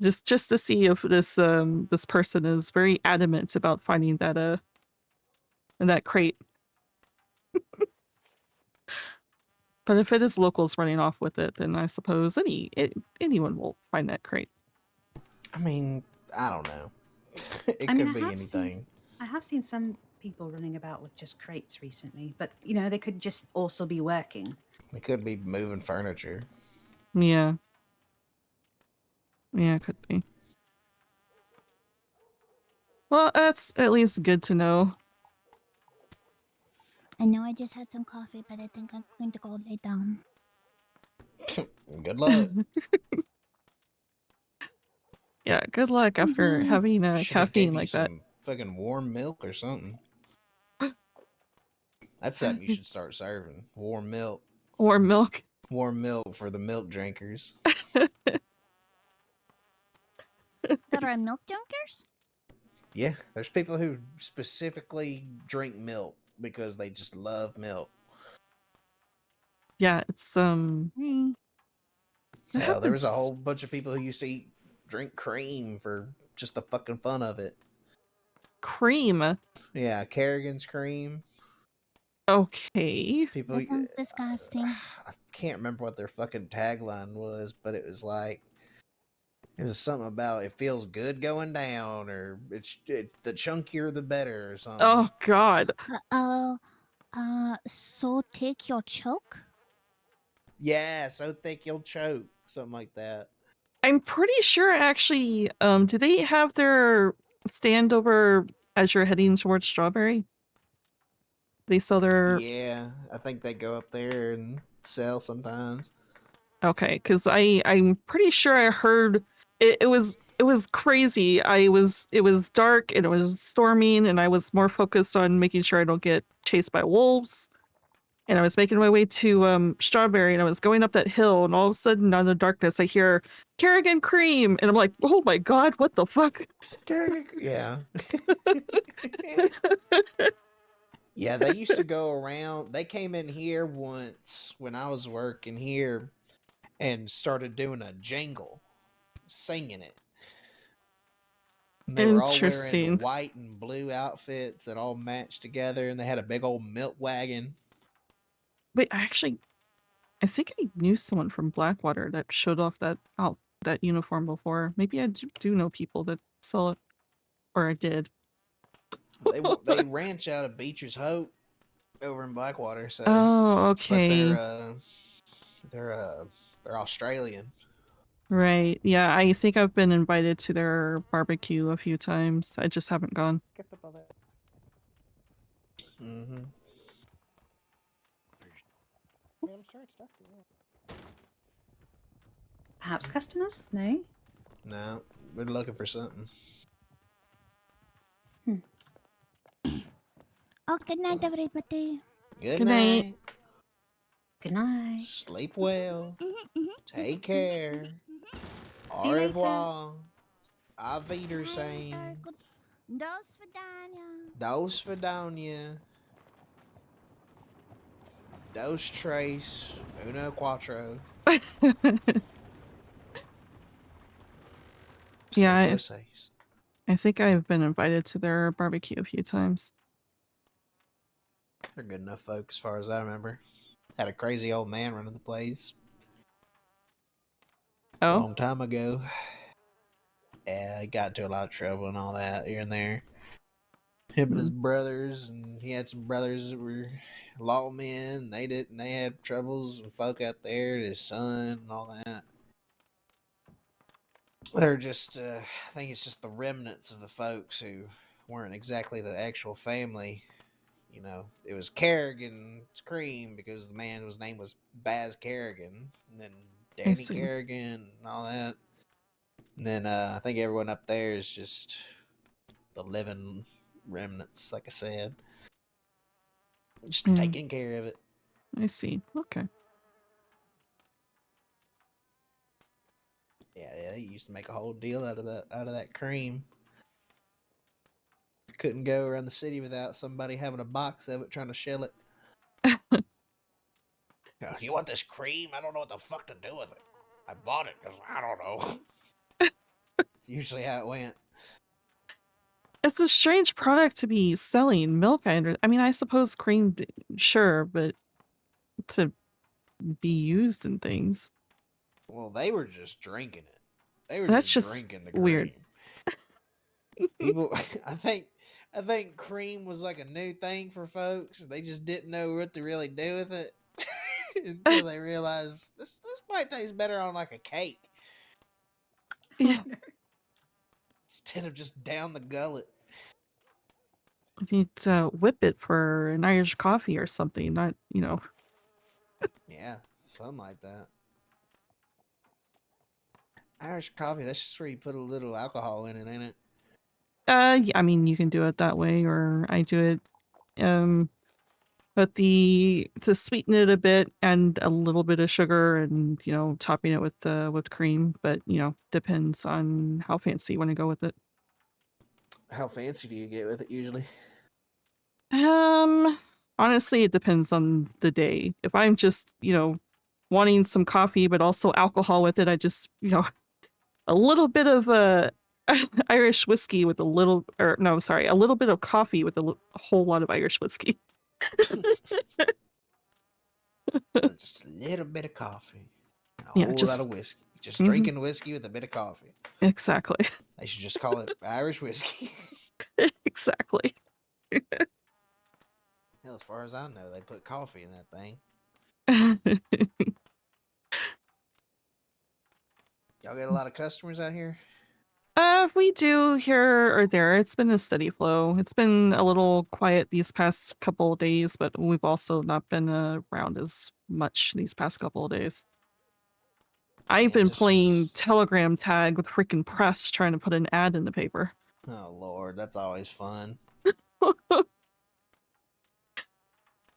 Just to see if this person is very adamant about finding that in that crate. But if it is locals running off with it, then I suppose anyone will find that crate. I mean, I don't know. It I mean, could be I anything. have seen some people running about with just crates recently, but you know, they could just also be working. It could be moving furniture. Yeah. Yeah, it could be. Well, that's at least good to know. I know I just had some coffee, but I think I'm going to go lay down. Good luck. Yeah, good luck after Mhm. having Should've caffeine gave you like that. some fucking warm milk or something. That's something you should start serving. Warm milk. Or milk. Warm milk for the milk drinkers. There are milk junkers? Yeah, there's people who specifically drink milk because they just love milk. Yeah, it's Hmm. it Hell, there was a happens. whole bunch of people who used to drink cream for just the fucking fun of it. Cream. Yeah, Kerrigan's cream. Okay. People. That sounds disgusting. I can't remember what their fucking tagline was, but it was like, it was something about it feels good going down, or the chunkier the better, or something. Oh god. So take your choke? Yeah, so thick you'll choke, something like that. I'm pretty sure actually, do they have their stand over as you're heading towards Strawberry? They sell their Yeah, I think they go up there and sell sometimes. Okay, because I'm pretty sure I heard it was crazy. It was dark and it was storming and I was more focused on making sure I don't get chased by wolves. And I was making my way to Strawberry and I was going up that hill and all of a sudden out of the darkness I hear Kerrigan Cream and I'm like, oh my god, what the fuck? Yeah. Yeah, they used to go around. They came in here once when I was working here and started doing a jingle, singing it. And they were all wearing Interesting. white and blue outfits that all matched together, and they had a big old milk wagon. Wait, I think I knew someone from Blackwater that showed off that uniform before. Maybe I do know people that sell it, or I did. They ranch out of Beecher's Hope over in Blackwater. So, Oh, okay. But they're Australian. Right. Yeah, I think I've been invited to their barbecue a few times. I just haven't gone. Mm-hmm. Perhaps customers? No. No, we're looking for something. Oh, good night, everybody. Good Good night. night. Good night. Sleep well. Mm-hmm. Take care. See Au you later. revoir. Auf Wiedersehen. Dos Vidania. Dos Vidania. Dos Tres. Uno Quattro. Yeah, Cinco seis. I think I've been invited to their barbecue a few times. They're good enough folk as far as I remember. Had a crazy old man running the place. Oh, Long time ago. Yeah, he got into a lot of trouble and all that here and there. Him and his brothers, and he had some brothers that were lawmen. They had troubles with folk out there. His son and all that. They're just, I think it's just the remnants of the folks who weren't exactly the actual family. You know, it was Kerrigan's Cream because the man's name was Baz Kerrigan, and then Danny see. Kerrigan and all that. And then I think everyone up there is just the living remnants, like I said. Just taking care of it. I see. Okay. Yeah, they used to make a whole deal out of that cream. Couldn't go around the city without somebody having a box of it trying to shell it. You want this cream? I don't know what the fuck to do with it. I bought it because I don't know. It's usually how it went. It's a strange product to be selling. Milk, I mean, I suppose cream, sure, but to be used in things. Well, they were just drinking it. They were That's just just drinking the cream. weird. People, I think cream was like a new thing for folks. They just didn't know what to really do with it until they realized this might taste better on like a cake. Yeah. Instead of just down the gullet. You need to whip it for an Irish coffee or something, not, you know. Yeah, something like that. Irish coffee, that's just where you put a little alcohol in it, ain't it? Yeah, I mean, you can do it that way, or I do it, but to sweeten it a bit and a little bit of sugar and, you know, topping it with the whipped cream, but, you know, depends on how fancy you want to go with it. How fancy do you get with it usually? Honestly, it depends on the day. If I'm just, you know, wanting some coffee, but also alcohol with it, I just, you know, a little bit of Irish whiskey with a little bit of coffee with a whole lot of Irish whiskey. Just a little bit of coffee and a Yeah, whole lot of whiskey. Just drinking whiskey with a bit of coffee. Exactly. They should just call it Irish whiskey. Exactly. Hell, as far as I know, they put coffee in that thing. Y'all get a lot of customers out here? We do here or there. It's been a steady flow. It's been a little quiet these past couple of days, but we've also not been around as much these past couple of days. I've been playing Telegram tag with freaking press trying to put an ad in the paper. Oh, Lord, that's always fun.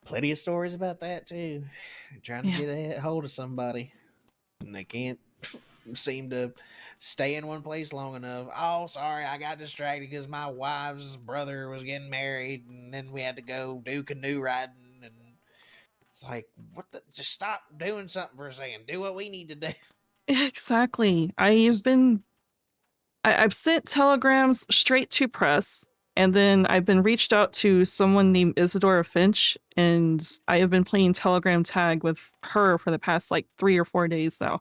Plenty of stories about that, too. Trying to get a hold of somebody, and they can't seem to stay in one place long enough. Oh, sorry, I got distracted because my wife's brother was getting married, and then we had to go do canoe riding, and it's like, just stop doing something for a second. Do what we need to do. Exactly. I've sent telegrams straight to press, and then I've been reached out to someone named Isadora Finch, and I have been playing Telegram tag with her for the past like 3 or 4 days now.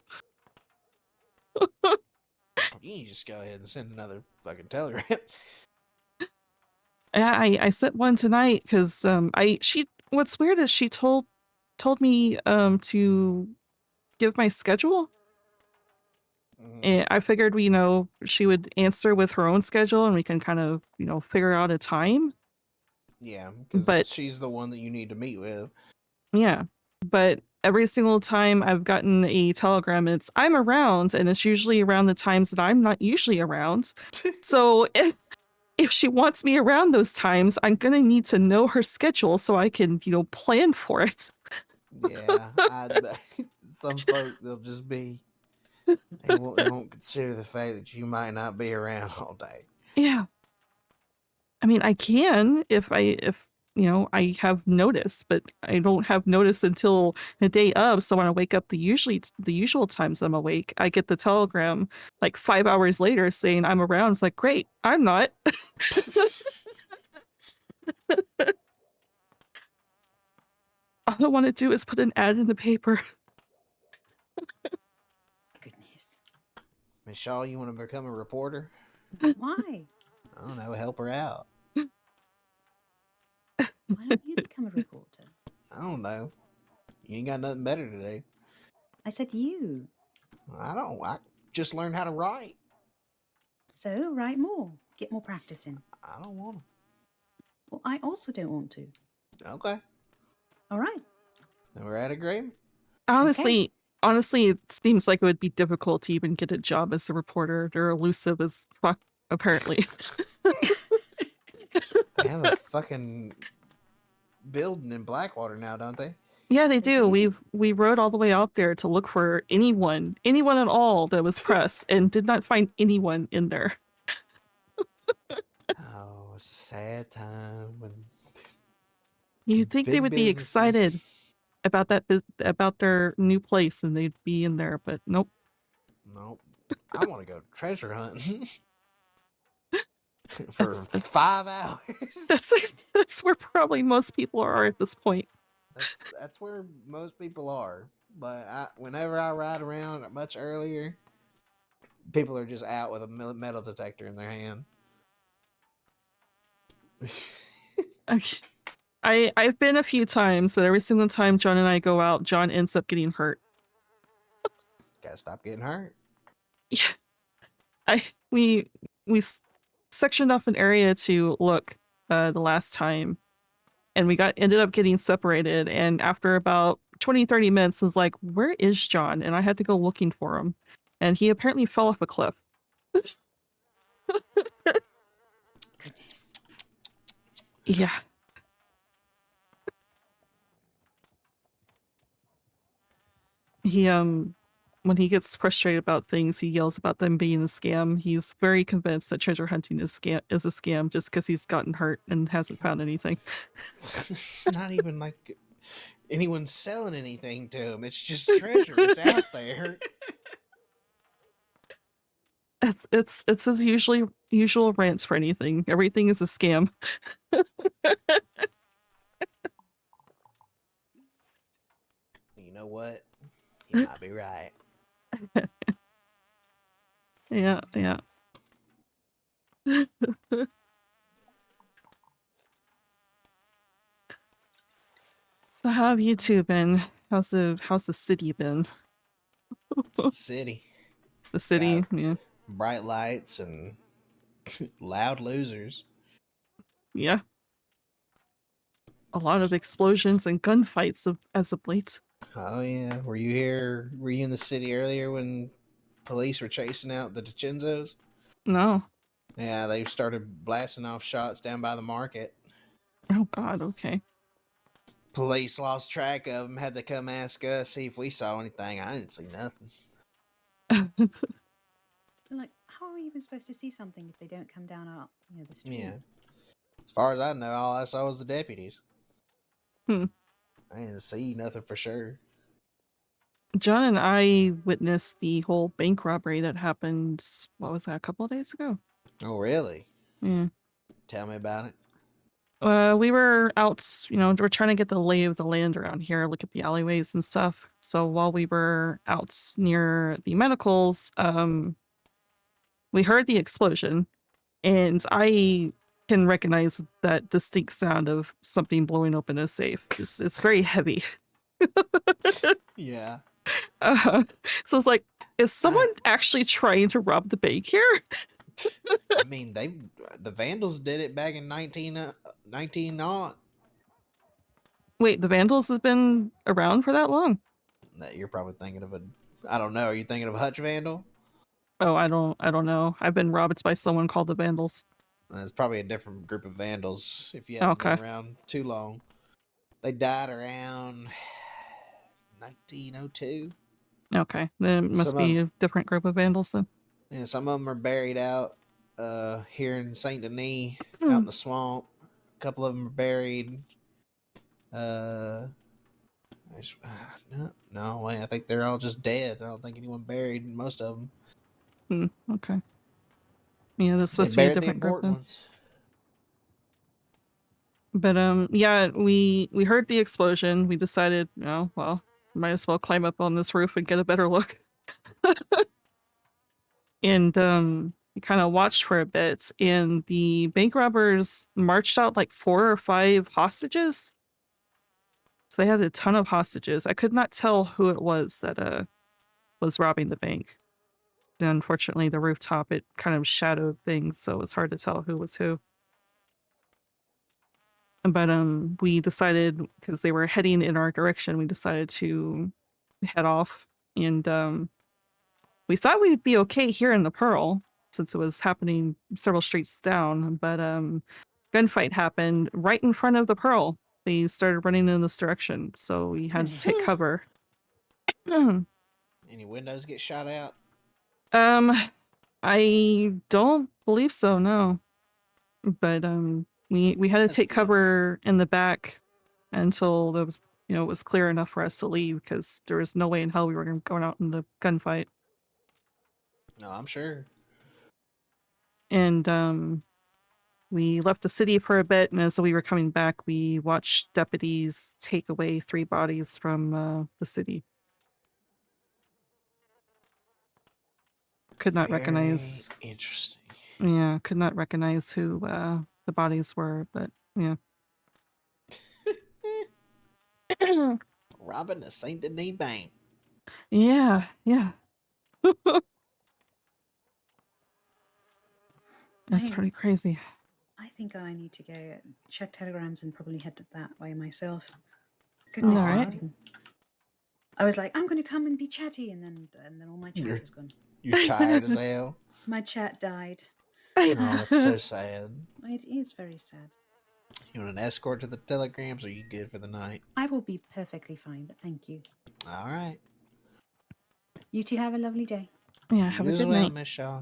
You just go ahead and send another fucking telegram. I sent one tonight because what's weird is she told me to give my schedule. And I figured, you know, she would answer with her own schedule and we can kind of, you know, figure out a time. Yeah, because she's the one that you need to meet with. Yeah, but every single time I've gotten a telegram, I'm around, and it's usually around the times that I'm not usually around. So if she wants me around those times, I'm gonna need to know her schedule so I can, you know, plan for it. Yeah, some folk, they'll just be, they won't consider the fact that you might not be around all day. Yeah. I mean, I can if you know, I have notice, but I don't have notice until the day of. So when I wake up the usual times I'm awake, I get the telegram like 5 hours later saying I'm around. It's like, great, I'm not. All I want to do is put an ad in the paper. Goodness. Shaw, you want to become a reporter? Why? I don't know, help her out. Why don't you become a reporter? I don't know. You ain't got nothing better to do. I said you. I just learned how to write. So write more. Get more practice in. I don't want Well, I also don't want to. to. Okay. All right. Then we're at agreement. Honestly, it seems like it would be difficult to even get a job as a reporter. They're elusive as fuck, apparently. They have a fucking building in Blackwater now, don't they? Yeah, they They do. do. We rode all the way out there to look for anyone at all that was press, and did not find anyone in there. Oh, it's a sad time when You'd think they big would be excited businesses- about about their new place, and they'd be in there, but nope. Nope. I want to go treasure hunting for That's- 5 hours. That's where probably most people are at this point. That's where most people are. But whenever I ride around much earlier, people are just out with a metal detector in their hand. Okay. I've been a few times, but every single time John and I go out, John ends up getting hurt. Gotta stop getting hurt. Yeah. We sectioned off an area to look the last time, and we ended up getting separated, and after about 20-30 minutes I was like, where is John? And I had to go looking for him, and he apparently fell off a cliff. Goodness. Yeah. He when he gets frustrated about things, he yells about them being a scam. He's very convinced that treasure hunting is a scam just because he's gotten hurt and hasn't found anything. It's not even like anyone's selling anything to him. It's just treasure. It's out there. It's his usual rants for anything. Everything is a scam. You know what? You might be right. Yeah. So how have you two been? How's the city been? It's the city. The city, yeah. Bright lights and loud losers. Yeah. A lot of explosions and gunfights as of late. Oh yeah. Were you here? Were you in the city earlier when police were chasing out the DiCenzos? No. Yeah, they started blasting off shots down by the market. Oh god, okay. Police lost track of them, had to come ask us, see if we saw anything. I didn't see nothing. Like, how are we even supposed to see something if they don't come down out, the street? Yeah. As far as I know, all I saw was the deputies. Hmm. I didn't see nothing for sure. John and I witnessed the whole bank robbery that happened, what was that, a couple of days ago? Oh, really? Yeah. Tell me about it. We were out, we're trying to get the lay of the land around here, look at the alleyways and stuff. So while we were out near the medicals, we heard the explosion, and I can recognize that distinct sound of something blowing open a safe. It's very heavy. Yeah. So it's like, is someone actually trying to rob the bank here? I mean, the Vandals did it back in 19 naught. Wait, the Vandals has been around for that long? You're probably thinking of I don't know. Are you thinking of a Hutch Vandal? Oh, I don't know. I've been robbed by someone called the Vandals. It's probably a different group of Vandals if you haven't been around too long. They died around 1902. Okay, then it must be a different group of Vandals then. Yeah, some of them are buried out here in Saint Denis, out in the swamp. A couple of them are buried. No, wait, I think they're all just dead. I don't think anyone buried most of them. Okay. Yeah, that's supposed to be a different group then. Ones. But yeah, we heard the explosion. We decided, well, might as well climb up on this roof and get a better look. and we kind of watched for a bit, and the bank robbers marched out like 4 or 5 hostages. So they had a ton of hostages. I could not tell who it was that was robbing the bank. And unfortunately, the rooftop, it kind of shadowed things, so it was hard to tell who was who. But we decided, because they were heading in our direction, we decided to head off, and we thought we'd be okay here in the Pearl since it was happening several streets down, but gunfight happened right in front of the Pearl. They started running in this direction, so we had to take cover. Any windows get shot out? I don't believe so, no. But we had to That's take good. cover in the back until there was, it was clear enough for us to leave, because there was no way in hell we were going out in the gunfight. No, I'm sure. And we left the city for a bit, and as we were coming back, we watched deputies take away 3 bodies from the city. Could not recognize. Very interesting. Yeah, could not recognize who the bodies were, but yeah. Robbing the Saint Denis Bank. Yeah, yeah. That's I- pretty crazy. I think I need to go check telegrams and probably head that way myself. Goodness Alright. sake. I was like, I'm going to come and be chatty, and then all my chat You're- is gone. You're tired as hell. My chat died. Oh, that's so sad. It is very sad. You want an escort to the telegrams, or are you good for the night? I will be perfectly fine, but thank you. All right. You two have a lovely day. Yeah, have You a as good well, night. Miss Shaw.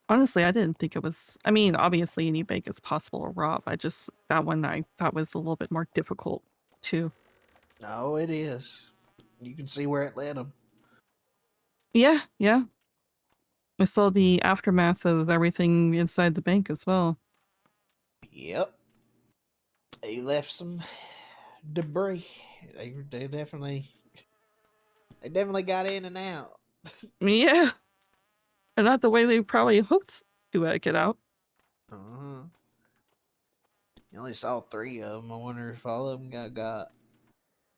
Honestly, I didn't think it was. I mean, obviously, any bank is possible to rob. That one I thought was a little bit more difficult too. No, it is. You can see where it led them. Yeah, yeah. I saw the aftermath of everything inside the bank as well. Yep. They left some debris. They definitely got in and out. Yeah. And not the way they probably hoped to get out. Uh-huh. You only saw 3 of them. I wonder if all of them got.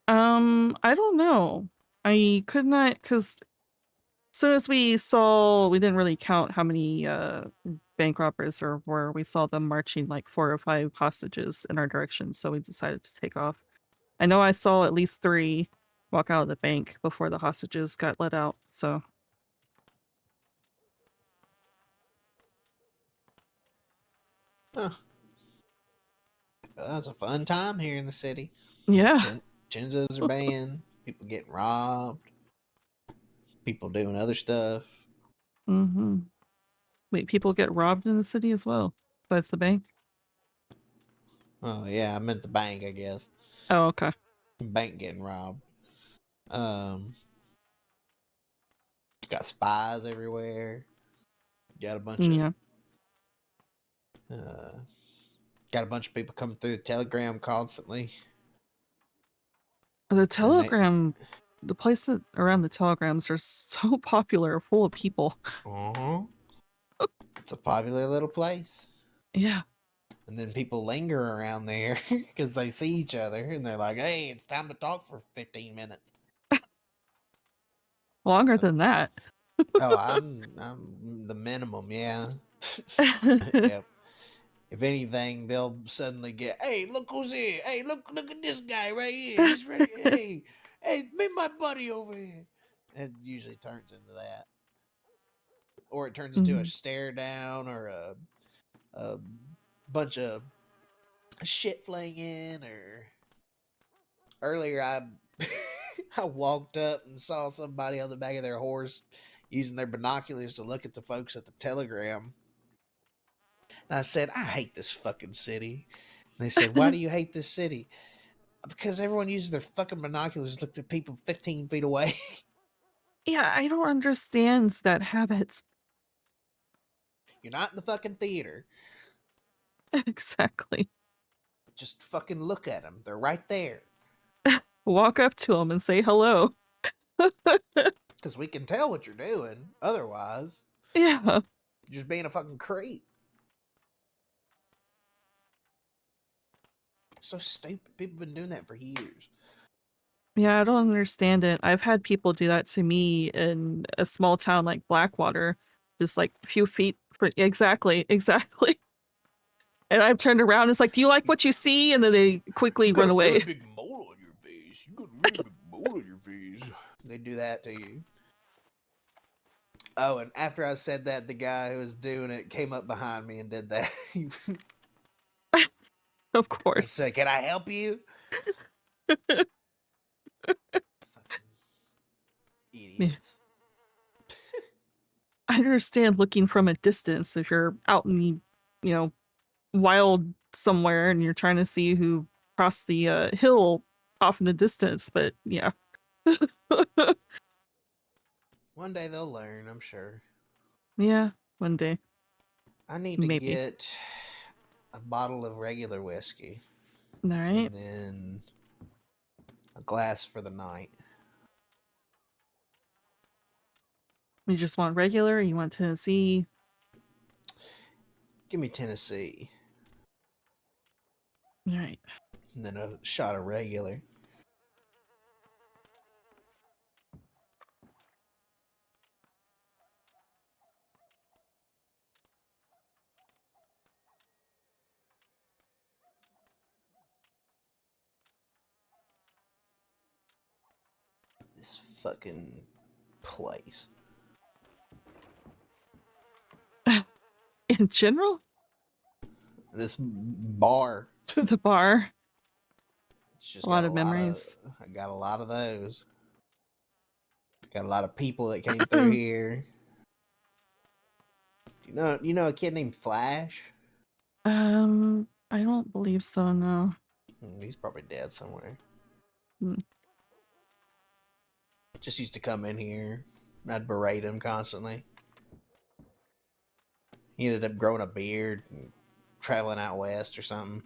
I don't know. I could not, because as soon as we didn't really count how many bank robbers there were. We saw them marching like 4 or 5 hostages in our direction, so we decided to take off. I know I saw at least 3 walk out of the bank before the hostages got let out, so. Huh. Well, that's a fun time here in the city. Yeah. Chinzos are banned. People getting robbed. People doing other stuff. Mm-hmm. Wait, people get robbed in the city as well, besides the bank? Oh yeah, I meant the bank, I guess. Oh, okay. Bank getting robbed. Got spies everywhere. Got a bunch Yeah. of got a bunch of people coming through the telegram constantly. The telegram, the places around the telegrams are so popular, full of people. Uh-huh. It's a popular little place. Yeah. And then people linger around there because they see each other and they're like, hey, it's time to talk for 15 minutes. Longer than that. Oh, I'm the minimum, yeah. Yep. If anything, they'll suddenly get, hey, look who's here. Hey, look at this guy right here. He's ready. hey, meet my buddy over here. It usually turns into that. Or it turns into a stare down or a bunch of shit flinging. Or earlier I walked up and saw somebody on the back of their horse using their binoculars to look at the folks at the telegram. And I said, I hate this fucking city. And they said, why do you hate this city? Because everyone uses their fucking binoculars to look at people 15 feet away. Yeah, I don't understand that habit. You're not in the fucking theater. Exactly. Just fucking look at them. They're right there. Walk up to them and say hello. Because we can tell what you're doing. Otherwise, Yeah. you're just being a fucking creep. So stupid. People have been doing that for years. Yeah, I don't understand it. I've had people do that to me in a small town like Blackwater, just like a few feet. Exactly. And I've turned around and it's like, do you like what you see? And then they quickly run away. Really big mole on your face. You got a really big mole on your face. They do that to you. Oh, and after I said that, the guy who was doing it came up behind me and did that. Of He course. said, "Can I help you?" Idiots. I understand looking from a distance if you're out in the, wild somewhere and you're trying to see who crossed the hill off in the distance, but yeah. One day they'll learn, I'm sure. Yeah, one day. I need to Maybe. get a bottle of regular whiskey. All right. And then a glass for the night. You just want regular? You want Tennessee? Give me Tennessee. All right. And then a shot of regular. This fucking place. In general? This bar. The bar. It's just A lot of memories. I got a lot of those. Got a lot of people that came through here. You know a kid named Flash? I don't believe so, no. He's probably dead somewhere. Hmm. Just used to come in here. I'd berate him constantly. He ended up growing a beard and traveling out west or something.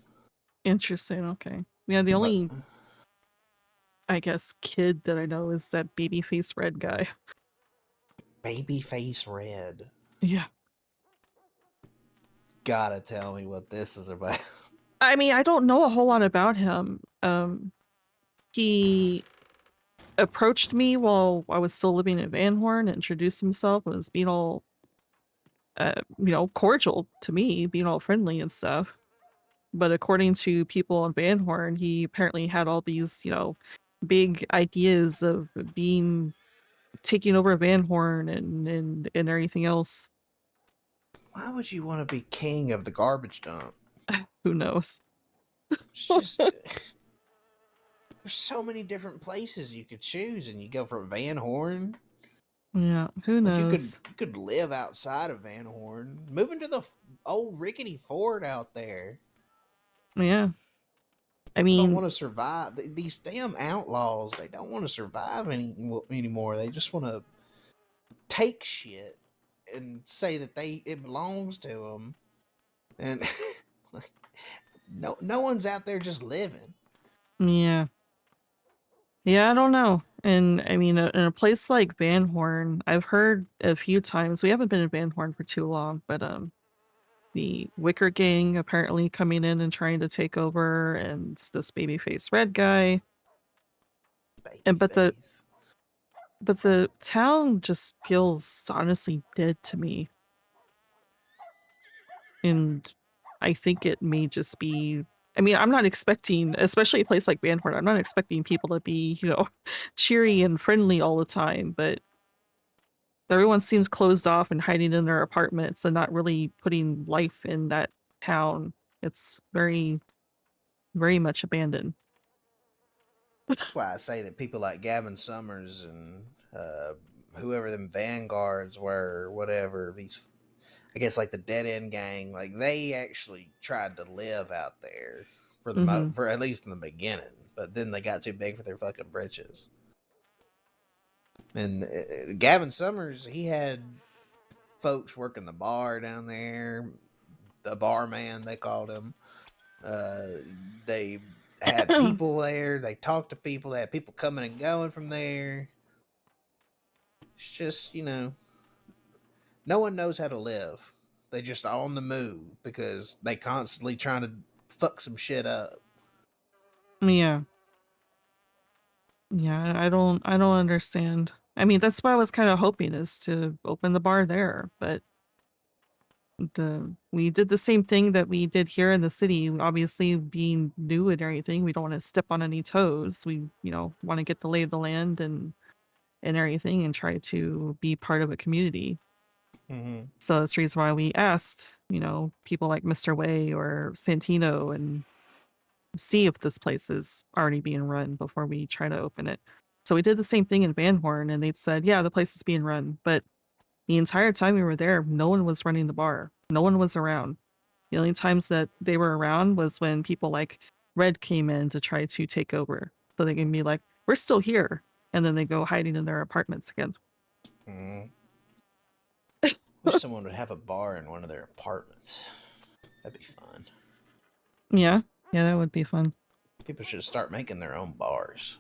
Interesting, okay. Yeah, the only, I guess, kid that I know is that babyface red guy. Babyface Red. Yeah. Gotta tell me what this is about. I mean, I don't know a whole lot about him. He approached me while I was still living in Van Horn, introduced himself, and was being all, cordial to me, being all friendly and stuff. But according to people on Van Horn, he apparently had all these, big ideas of taking over Van Horn and everything else. Why would you want to be king of the garbage dump? Who knows? It's just there's so many different places you could choose, and you go for Van Horn. Yeah, who knows? You could live outside of Van Horn, moving to the old rickety fort out there. Yeah. I People don't mean, want to survive. These damn outlaws, they don't want to survive anymore. They just want to take shit and say that it belongs to them, and no one's out there just living. yeah. Yeah, I don't know. And I mean, in a place like Van Horn, I've heard a few times, we haven't been in Van Horn for too long, but the Wicker Gang apparently coming in and trying to take over, and this babyface red guy. But the town just feels honestly dead to me. And I think it may just be, I mean, I'm not expecting, especially a place like Van Horn, I'm not expecting people to be, cheery and friendly all the time, but everyone seems closed off and hiding in their apartments and not really putting life in that town. It's very, very much abandoned. That's why I say that people like Gavin Summers and whoever them vanguards were, whatever, these, I guess, like the Dead End Gang, like they actually tried to live out there for for at least in the beginning, but then they got too big for their fucking britches. And Gavin Summers, he had folks working the bar down there, the barman they called him, They had people there. They talked to people. They had people coming and going from there. It's just, no one knows how to live. They just on the move because they constantly trying to fuck some shit up. Yeah. Yeah, I don't understand. I mean, that's what I was kind of hoping is to open the bar there, but we did the same thing that we did here in the city. Obviously, being new and everything, we don't want to step on any toes. We, want to get the lay of the land and everything and try to be part of a community. Mm-hmm. So that's the reason why we asked, people like Mr. Way or Santino and see if this place is already being run before we try to open it. So we did the same thing in Van Horn and they said, yeah, the place is being run. But the entire time we were there, no one was running the bar. No one was around. The only times that they were around was when people like Red came in to try to take over. So they can be like, we're still here. And then they go hiding in their apartments again. Mm-hmm. Wish someone would have a bar in one of their apartments. That'd be fun. Yeah. Yeah, that would be fun. People should start making their own bars.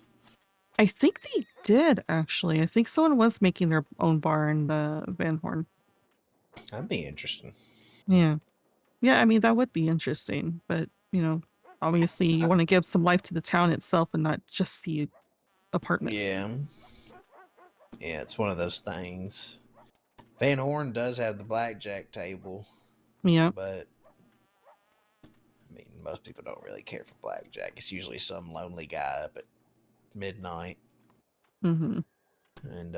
I think they did, actually. I think someone was making their own bar in Van Horn. That'd be interesting. Yeah. Yeah, I mean, that would be interesting. But, obviously you want to give some life to the town itself and not just the apartments. Yeah. Yeah, it's one of those things. Van Horn does have the blackjack table. Yeah. But, I mean, most people don't really care for blackjack. It's usually some lonely guy up at midnight. Mm-hmm. And,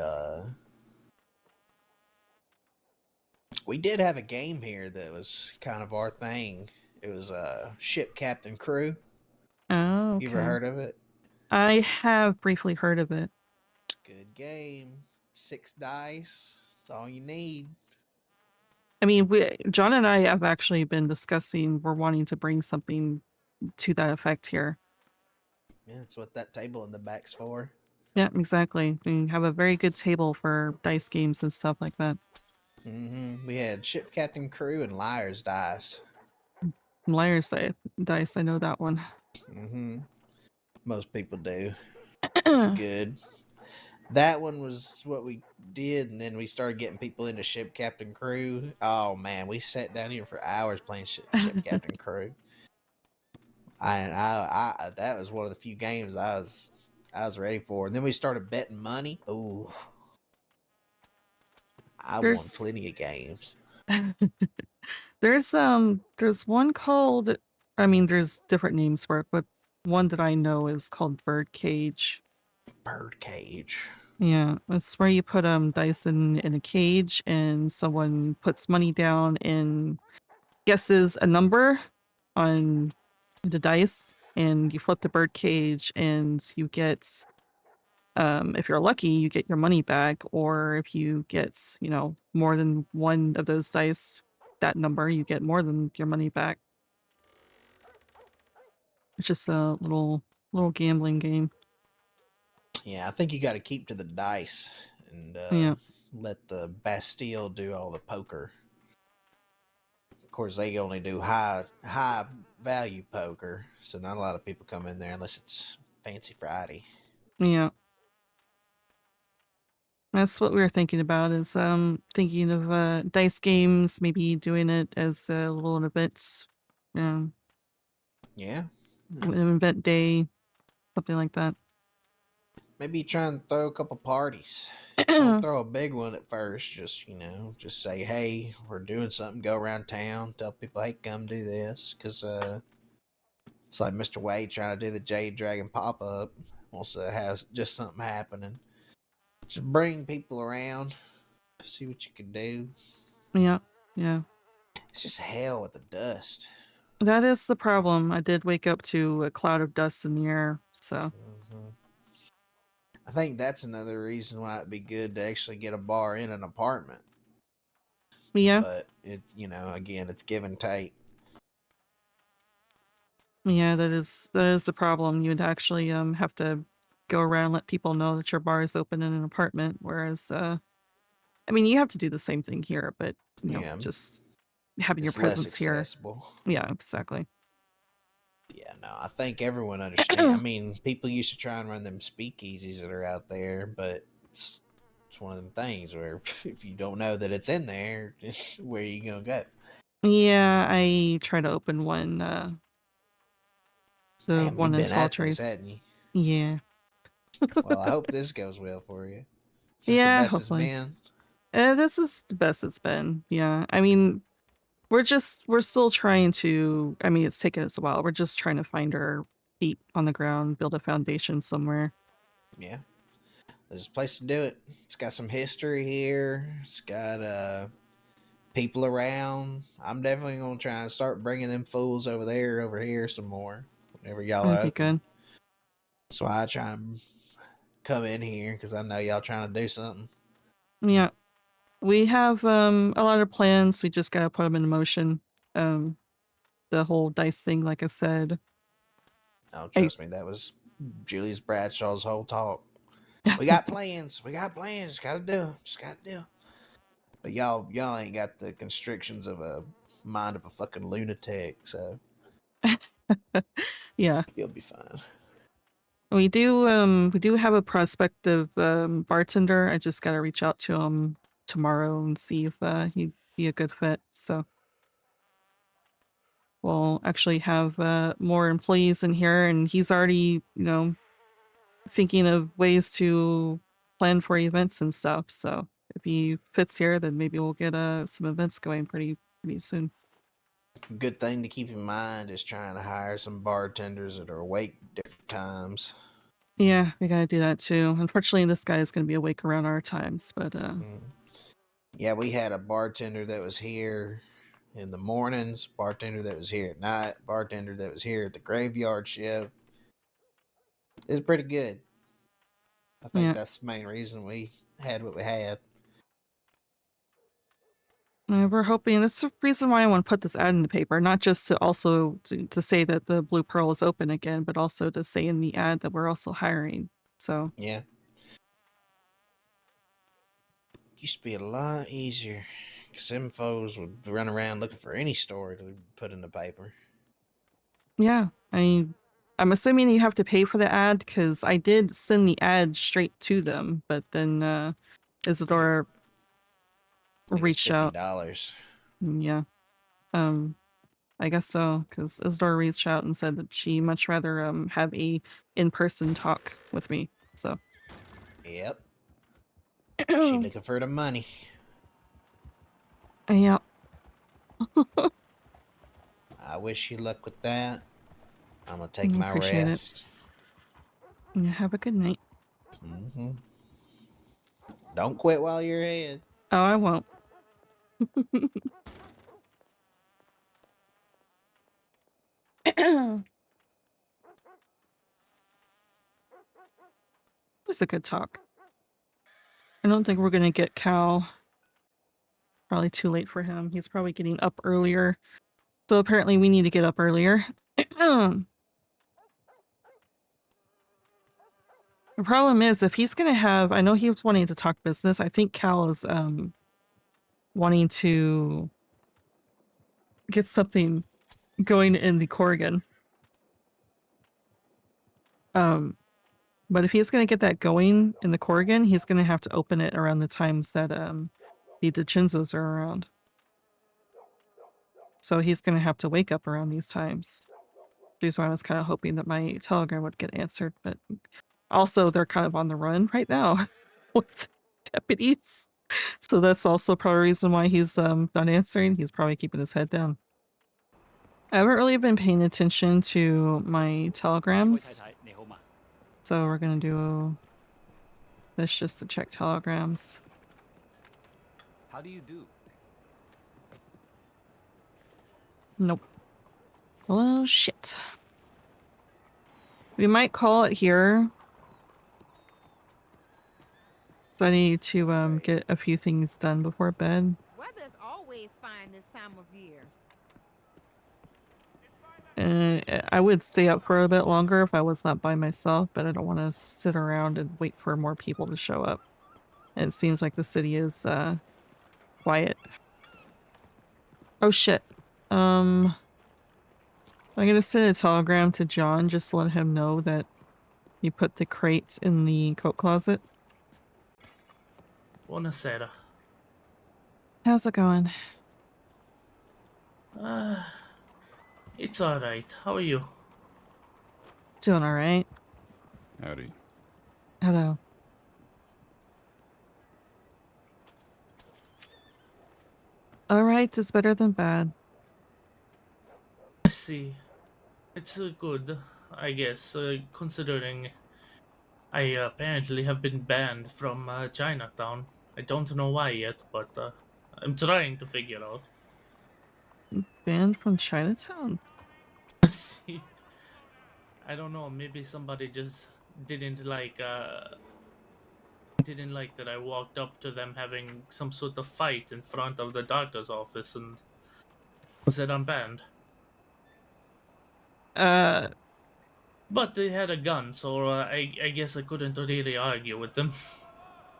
we did have a game here that was kind of our thing. It was Ship Captain Crew. Oh, okay. You ever heard of it? I have briefly heard of it. Good game. 6 dice. That's all you need. I mean, John and I have actually been discussing we're wanting to bring something to that effect here. Yeah, that's what that table in the back's for. Yeah, exactly. We have a very good table for dice games and stuff like that. Mm-hmm. We had Ship Captain Crew and Liar's Dice. Liar's Dice, I know that one. Mm-hmm. Most people do. It's good. That one was what we did, and then we started getting people into Ship Captain Crew. Oh man, we sat down here for hours playing Ship Captain Crew. I that was one of the few games I was ready for. And then we started betting money. Ooh, I won plenty of games. There's one called, I mean, there's different names for it, but one that I know is called Birdcage. Birdcage. Yeah, it's where you put dice in a cage and someone puts money down and guesses a number on the dice and you flip the bird cage and you get if you're lucky you get your money back, or if you get more than one of those dice, that number, you get more than your money back. It's just a little gambling game. Yeah, I think you got to keep to the dice and let the Bastille do all the poker. Of course, they only do high value poker, so not a lot of people come in there unless it's Fancy Friday. Yeah. That's what we were thinking about, is thinking of dice games, maybe doing it as a little event. Yeah. An event day, something like that. Maybe try and throw a couple parties. Don't throw a big one at first. Just, just say, hey, we're doing something. Go around town. Tell people, hey, come do this. Because it's like Mr. Wade trying to do the Jade Dragon pop-up. Wants to have just something happening. Just bring people around. See what you can do. Yeah. It's just hell with the dust. That is the problem. I did wake up to a cloud of dust in the air, so... I think that's another reason why it'd be good to actually get a bar in an apartment. Yeah. But it's, again, it's give and take. Yeah, that is the problem. You would actually have to go around and let people know that your bar is open in an apartment, whereas I mean, you have to do the same thing here, but just having your presence here. Yeah, exactly. Yeah, no, I think everyone understands. I mean, people used to try and run them speakeasies that are out there, but it's one of them things where if you don't know that it's in there, where are you gonna go? Yeah, I tried to open one, the Damn, one you've in been Tall at this, Trees. hadn't you? Yeah. Well, I hope this goes well for you. Is this the Yeah, best it's hopefully. been? This is the best it's been. Yeah. I mean, we're still trying to, I mean, it's taken us a while. We're just trying to find our feet on the ground, build a foundation somewhere. Yeah. There's a place to do it. It's got some history here. It's got people around. I'm definitely gonna try and start bringing them fools over here some more whenever y'all are That'd be open. good. That's why I try and come in here because I know y'all trying to do something. Yeah. We have a lot of plans. We just gotta put them in motion. The whole dice thing, like I said. Oh, trust me, that was Julius Bradshaw's whole talk. We got plans. We got plans. Just gotta do 'em. Just gotta do 'em. But y'all ain't got the constrictions of a mind of a fucking lunatic, so Yeah. you'll be fine. We do have a prospective bartender. I just gotta reach out to him tomorrow and see if he'd be a good fit. So we'll actually have more employees in here, and he's already, thinking of ways to plan for events and stuff. So if he fits here, then maybe we'll get some events going pretty soon. Good thing to keep in mind is trying to hire some bartenders that are awake different times. Yeah, we gotta do that too. Unfortunately, this guy is gonna be awake around our times, but Yeah, we had a bartender that was here in the mornings, bartender that was here at night, bartender that was here at the graveyard shift. It's pretty good. I think yeah. that's the main reason we had what we had. We're hoping that's the reason why I want to put this ad in the paper, not just to also to say that the Blue Pearl is open again, but also to say in the ad that we're also hiring. So Yeah. Used to be a lot easier because them foes would run around looking for any story to put in the paper. yeah, I'm assuming you have to pay for the ad because I did send the ad straight to them, but then Isadora reached out. $50. Yeah, I guess so because Isadora reached out and said that she much rather have a in-person talk with me. So Yep. She looking for the money. yeah. I wish you luck with that. I'm gonna take my Appreciate rest. it. Yeah, have a good night. Don't quit while you're ahead. Oh, I won't. It was a good talk. I don't think we're gonna get Cal. Probably too late for him. He's probably getting up earlier. So apparently we need to get up earlier. The problem is if he's gonna have, I know he was wanting to talk business. I think Cal is wanting to get something going in the Corrigan. But if he's gonna get that going in the Corrigan, he's gonna have to open it around the times that the DiCinzos are around. So he's gonna have to wake up around these times. Which is why I was kind of hoping that my telegram would get answered, but also they're kind of on the run right now with deputies. So that's also probably a reason why he's not answering. He's probably keeping his head down. I haven't really been paying attention to my telegrams. So we're gonna do this just to check telegrams. How do you do? Nope. Well, shit. We might call it here. So I need to get a few things done before bed. Weather's always fine this time of year. And I would stay up for a bit longer if I was not by myself, but I don't want to sit around and wait for more people to show up. And it seems like the city is quiet. Oh shit. I'm gonna send a telegram to John just to let him know that you put the crates in the coat closet. Buonasera. How's it going? It's alright. How are you? Doing alright. Howdy. Hello. Alright is better than bad. I see. It's good, I guess, considering I apparently have been banned from Chinatown. I don't know why yet, but I'm trying to figure out. Banned from Chinatown? See, I don't know. Maybe somebody just didn't like that I walked up to them having some sort of fight in front of the doctor's office and said I'm banned. But they had a gun, so I guess I couldn't really argue with them.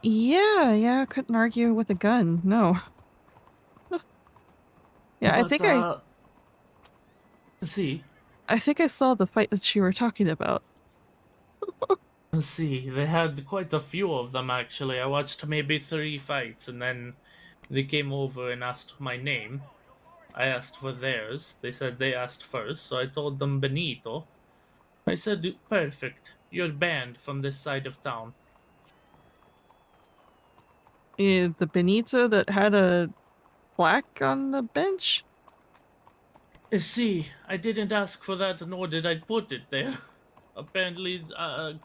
Yeah, I couldn't argue with a gun, no. Yeah, But, see, I think I saw the fight that you were talking about. let's see, they had quite a few of them actually. I watched maybe 3 fights and then they came over and asked my name. I asked for theirs. They said they asked first, so I told them Benito. I said, perfect, you're banned from this side of town. The Benito that had a plaque on the bench? See, I didn't ask for that, nor did I put it there. Apparently,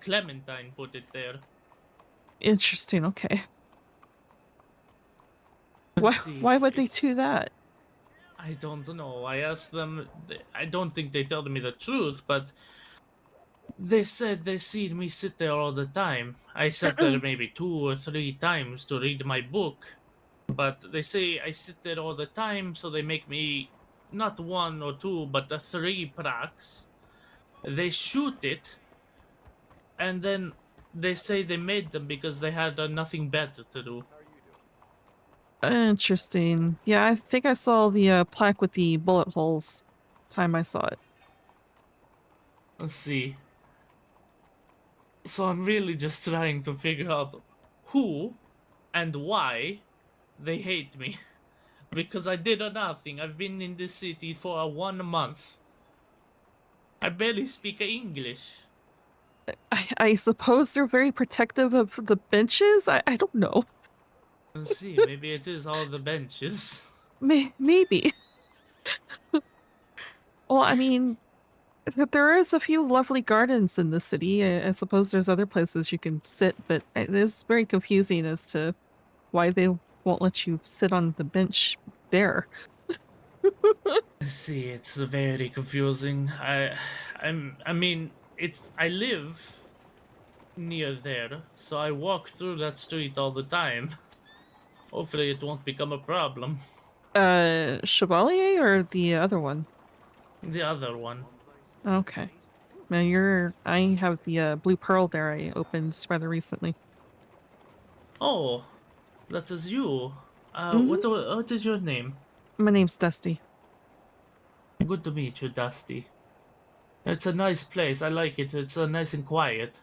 Clementine put it there. Interesting, okay. Let's see, Why would they do that? I don't know. I asked them. I don't think they told me the truth, but they said they seen me sit there all the time. I sat there maybe 2 or 3 times to read my book, but they say I sit there all the time, so they make me not 1 or 2, but 3 pracs. They shoot it, and then they say they made them because they had nothing better to do. Interesting. Yeah, I think I saw the plaque with the bullet holes time I saw it. Let's see. So I'm really just trying to figure out who and why they hate me. Because I did nothing. I've been in this city for 1 month. I barely speak English. I suppose they're very protective of the benches? I don't know. Let's see, maybe it is all the benches. Maybe. Well, I mean, there is a few lovely gardens in the city. I suppose there's other places you can sit, but it is very confusing as to why they won't let you sit on the bench there. See, it's very confusing. I mean, I live near there, so I walk through that street all the time. Hopefully it won't become a problem. Chevalier or the other one? The other one. Okay. Now I have the Blue Pearl there I opened rather recently. Oh, that is you. Mhm. What is your name? My name's Dusty. Good to meet you, Dusty. It's a nice place. I like it. It's nice and quiet.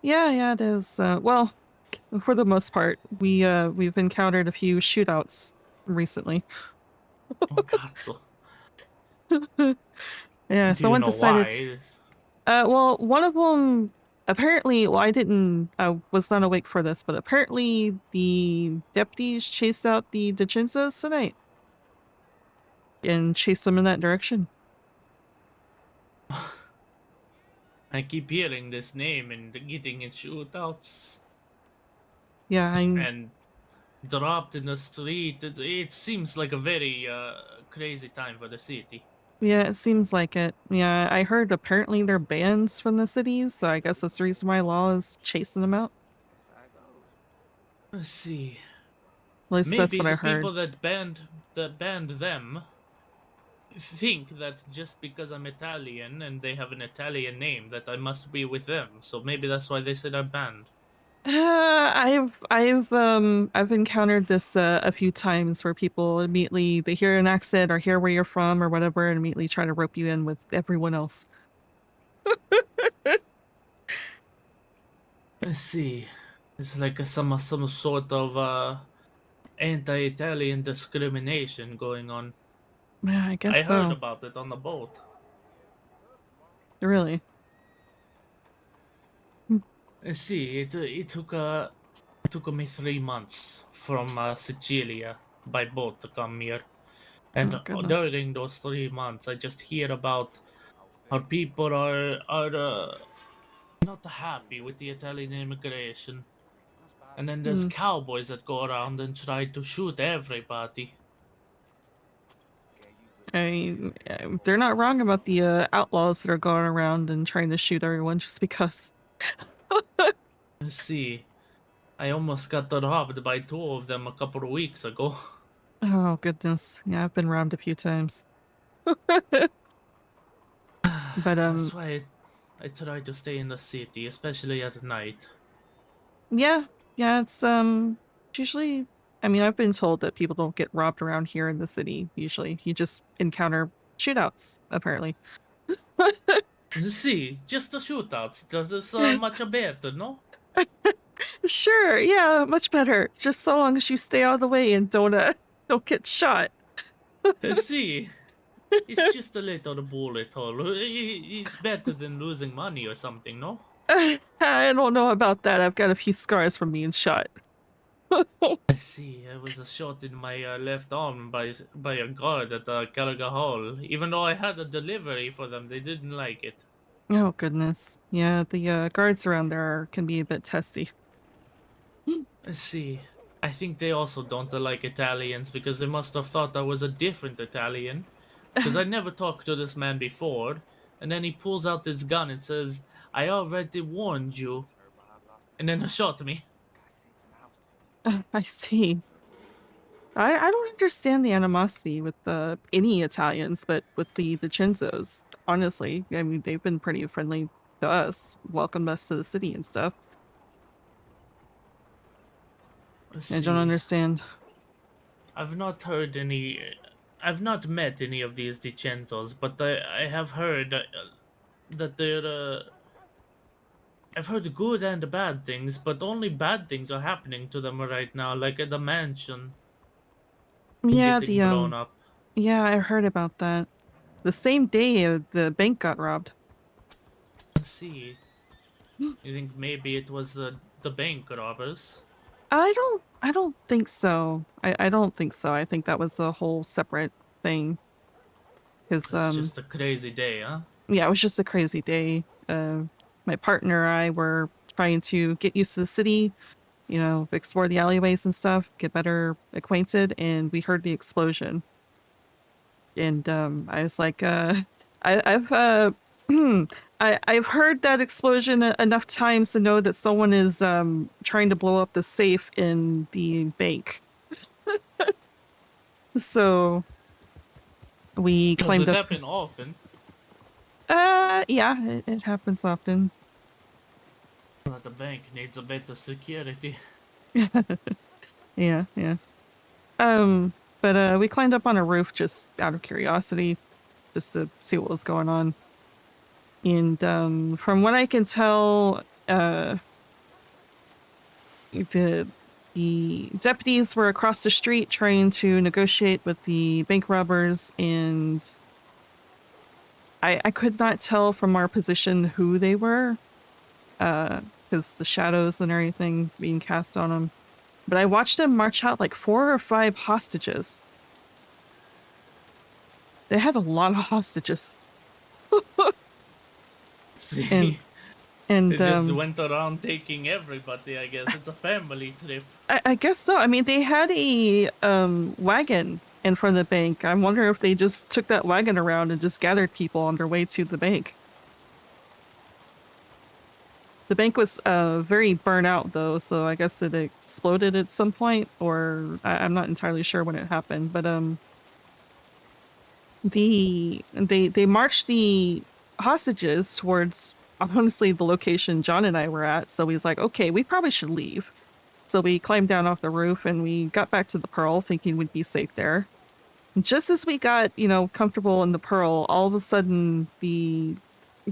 Yeah, it is. Well, for the most part, we've encountered a few shootouts recently. Oh God, so Yeah, do you someone know decided. why? Well, one of them apparently. Well, I was not awake for this, but apparently the deputies chased out the DeCenzos tonight and chased them in that direction. I keep hearing this name and getting in shootouts. Yeah, and dropped in the street. It seems like a very crazy time for the city. Yeah, it seems like it. Yeah, I heard apparently they're banned from the cities, so I guess that's the reason why law is chasing them out. Let's see. At least Maybe that's what I the heard. people that banned them think that just because I'm Italian and they have an Italian name that I must be with them. So maybe that's why they said I'm banned. I've encountered this a few times where people immediately they hear an accent or hear where you're from or whatever and immediately try to rope you in with everyone else. Let's see. It's like some sort of anti-Italian discrimination going on. Yeah, I guess I heard so. about it on the boat. Really? Let's see. It took me 3 months from Sicilia by boat to come here, and Oh goodness. during those 3 months, I just hear about how people are not happy with the Italian immigration, and then there's Hmm. cowboys that go around and try to shoot everybody. They're not wrong about the outlaws that are going around and trying to shoot everyone just because. Let's see. I almost got robbed by 2 of them a couple of weeks ago. Oh goodness. Yeah, I've been robbed a few times. But That's why I try to stay in the city, especially at night. yeah, it's usually, I mean, I've been told that people don't get robbed around here in the city usually. You just encounter shootouts apparently. See, just the shootouts. That is much better, no? Sure, yeah, much better. Just so long as you stay out of the way and don't get shot. See, it's just a little bullet hole. It's better than losing money or something, no? I don't know about that. I've got a few scars from being shot. I see. I was shot in my left arm by a guard at Gallagher Hall. Even though I had a delivery for them, they didn't like it. Oh goodness. Yeah, the guards around there can be a bit testy. Let's see. I think they also don't like Italians because they must have thought I was a different Italian. Because I never talked to this man before. And then he pulls out his gun and says, I already warned you. And then he shot me. I see. I don't understand the animosity with any Italians, but with the Chinzos. Honestly, I mean, they've been pretty friendly to us, welcomed us to the city and stuff. I don't understand. I've not met any of these Dicenzos, but I have heard that they're. I've heard good and bad things, but only bad things are happening to them right now, like at the mansion. Yeah, getting blown up. Yeah, I heard about that. The same day the bank got robbed. Let's see. You think maybe it was the bank robbers? I don't think so. I don't think so. I think that was a whole separate thing. It's just a crazy day, huh? Yeah, it was just a crazy day. My partner and I were trying to get used to the city, you know, explore the alleyways and stuff, get better acquainted, and we heard the explosion. And I was like, I've heard that explosion enough times to know that someone is trying to blow up the safe in the bank. So we climbed Does it up. happen often? Yeah, it happens often. But the bank needs a better security. Yeah. But we climbed up on a roof just out of curiosity, just to see what was going on. And from what I can tell, the deputies were across the street trying to negotiate with the bank robbers, and I could not tell from our position who they were, because the shadows and everything being cast on them. But I watched them march out like 4 or 5 hostages. They had a lot of hostages. See? And they just went around taking everybody, I guess. It's a family trip. I guess so. I mean, they had a wagon in front of the bank. I wonder if they just took that wagon around and just gathered people on their way to the bank. The bank was very burnt out, though, so I guess it exploded at some point, or I'm not entirely sure when it happened. But they marched the hostages towards honestly the location John and I were at. So he's like, okay, we probably should leave. So we climbed down off the roof and we got back to the Pearl thinking we'd be safe there. Just as we got, you know, comfortable in the Pearl, all of a sudden the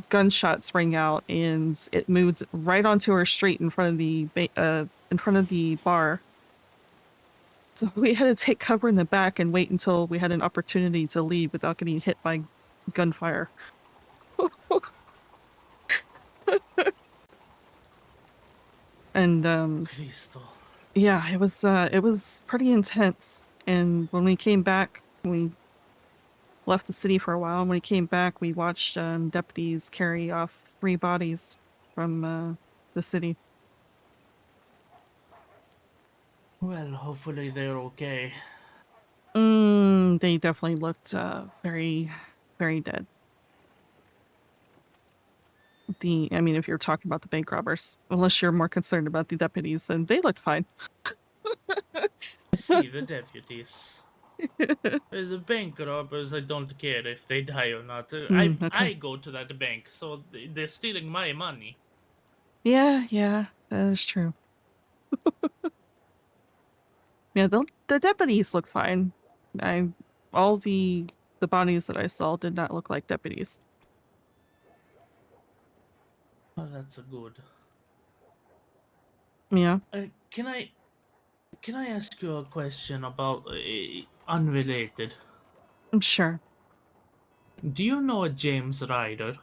gunshots rang out and it moved right onto our street in front of the bar. So we had to take cover in the back and wait until we had an opportunity to leave without getting hit by gunfire. And Cristo. yeah, it was pretty intense. And when we came back, we left the city for a while. And when we came back, we watched deputies carry off 3 bodies from the city. Well, hopefully they're okay. They definitely looked very, very dead. I mean, if you're talking about the bank robbers, unless you're more concerned about the deputies, then they looked fine. I see the deputies. The bank robbers, I don't care if they die or not. Okay. I go to that bank, so they're stealing my money. Yeah, that is true. Yeah, the deputies look fine. All the bodies that I saw did not look like deputies. Oh, that's good. Yeah. Can I ask you a question about unrelated? I'm sure. Do you know a James Ryder?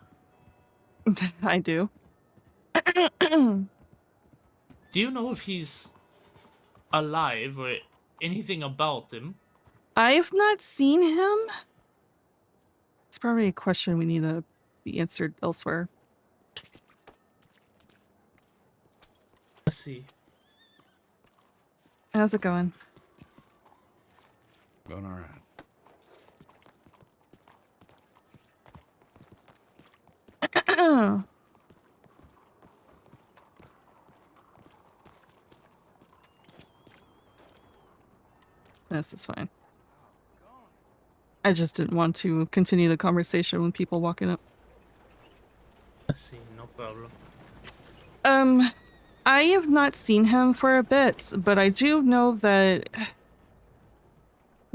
I do. Do you know if he's alive or anything about him? I've not seen him. It's probably a question we need to be answered elsewhere. Let's see. How's it going? Going all right. This is fine. I just didn't want to continue the conversation with people walking up. Let's see, no problem. I have not seen him for a bit, but I do know that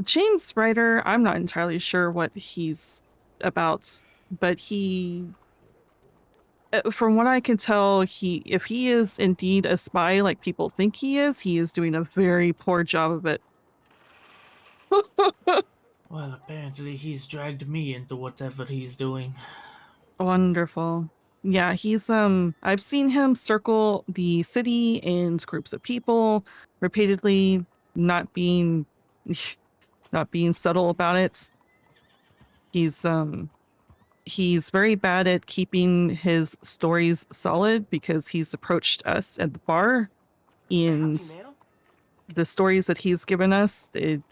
James Ryder, I'm not entirely sure what he's about, but from what I can tell, if he is indeed a spy like people think he is doing a very poor job of it. Well, apparently he's dragged me into whatever he's doing. Wonderful. Yeah, he's I've seen him circle the city in groups of people repeatedly, not being subtle about it. He's very bad at keeping his stories solid because he's approached us at the bar and the stories that he's given us,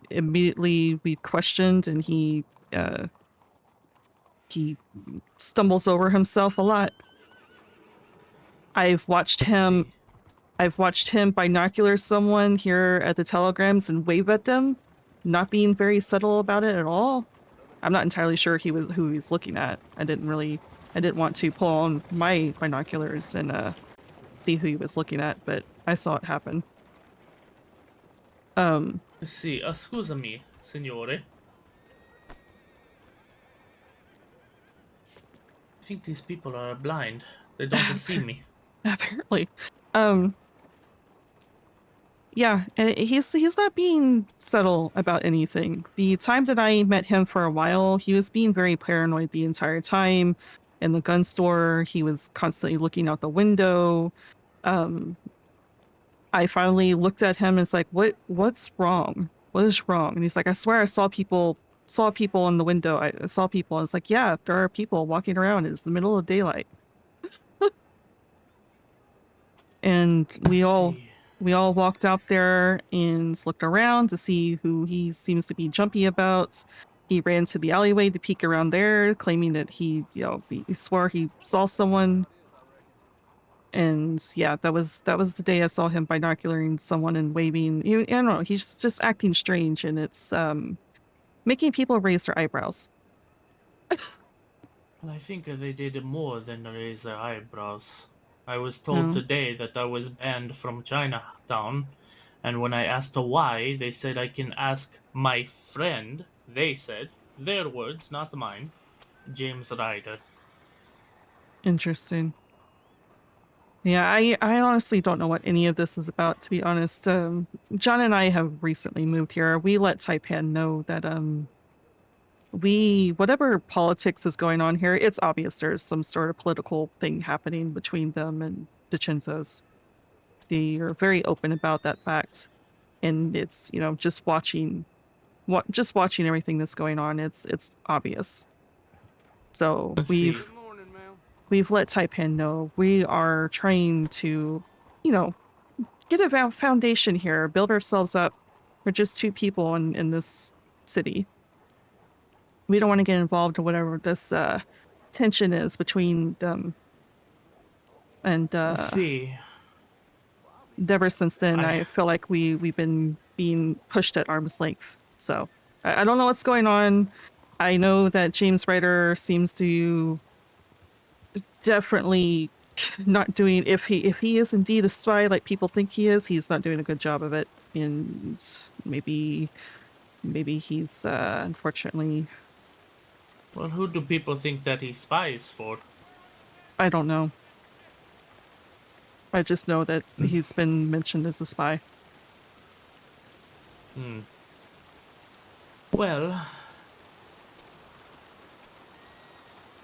immediately we've questioned, and he stumbles over himself a lot. I've watched him binocular someone here at the telegrams and wave at them, not being very subtle about it at all. I'm not entirely sure who he's looking at. I didn't want to pull on my binoculars and see who he was looking at, but I saw it happen. Sì, scusami, signore. I think these people are blind. They don't see me. Apparently. Yeah, and he's not being subtle about anything. The time that I met him for a while, he was being very paranoid the entire time. In the gun store, he was constantly looking out the window. I finally looked at him and was like, what's wrong? What is wrong? And he's like, I swear I saw people in the window. I saw people. I was like, yeah, there are people walking around. It's the middle of daylight. And we all walked out there and looked around to see who he seems to be jumpy about. He ran to the alleyway to peek around there, claiming that he swore he saw someone. And yeah, that was the day I saw him binocularing someone and waving. I don't know, he's just acting strange, and it's making people raise their eyebrows. And I think they did more than raise their eyebrows. I was told Oh. today that I was banned from Chinatown, and when I asked why, they said I can ask my friend, they said, their words, not mine, James Ryder. Interesting. Yeah, I honestly don't know what any of this is about, to be honest. John and I have recently moved here. We let Taipan know that whatever politics is going on here, it's obvious there's some sort of political thing happening between them and DiCenzo's. They are very open about that fact. And it's, just watching everything that's going on, it's obvious. So Let's see. we've let Taipan know we are trying to, get a foundation here, build ourselves up. We're just two people in this city. We don't want to get involved in whatever this tension is between them. And Let's see. ever since then, I feel like we've been being pushed at arm's length. So I don't know what's going on. I know that James Ryder seems to definitely not doing, if he is indeed a spy like people think he is, he's not doing a good job of it. And maybe he's unfortunately. Well, who do people think that he spies for? I don't know. I just know that he's been mentioned as a spy. Well,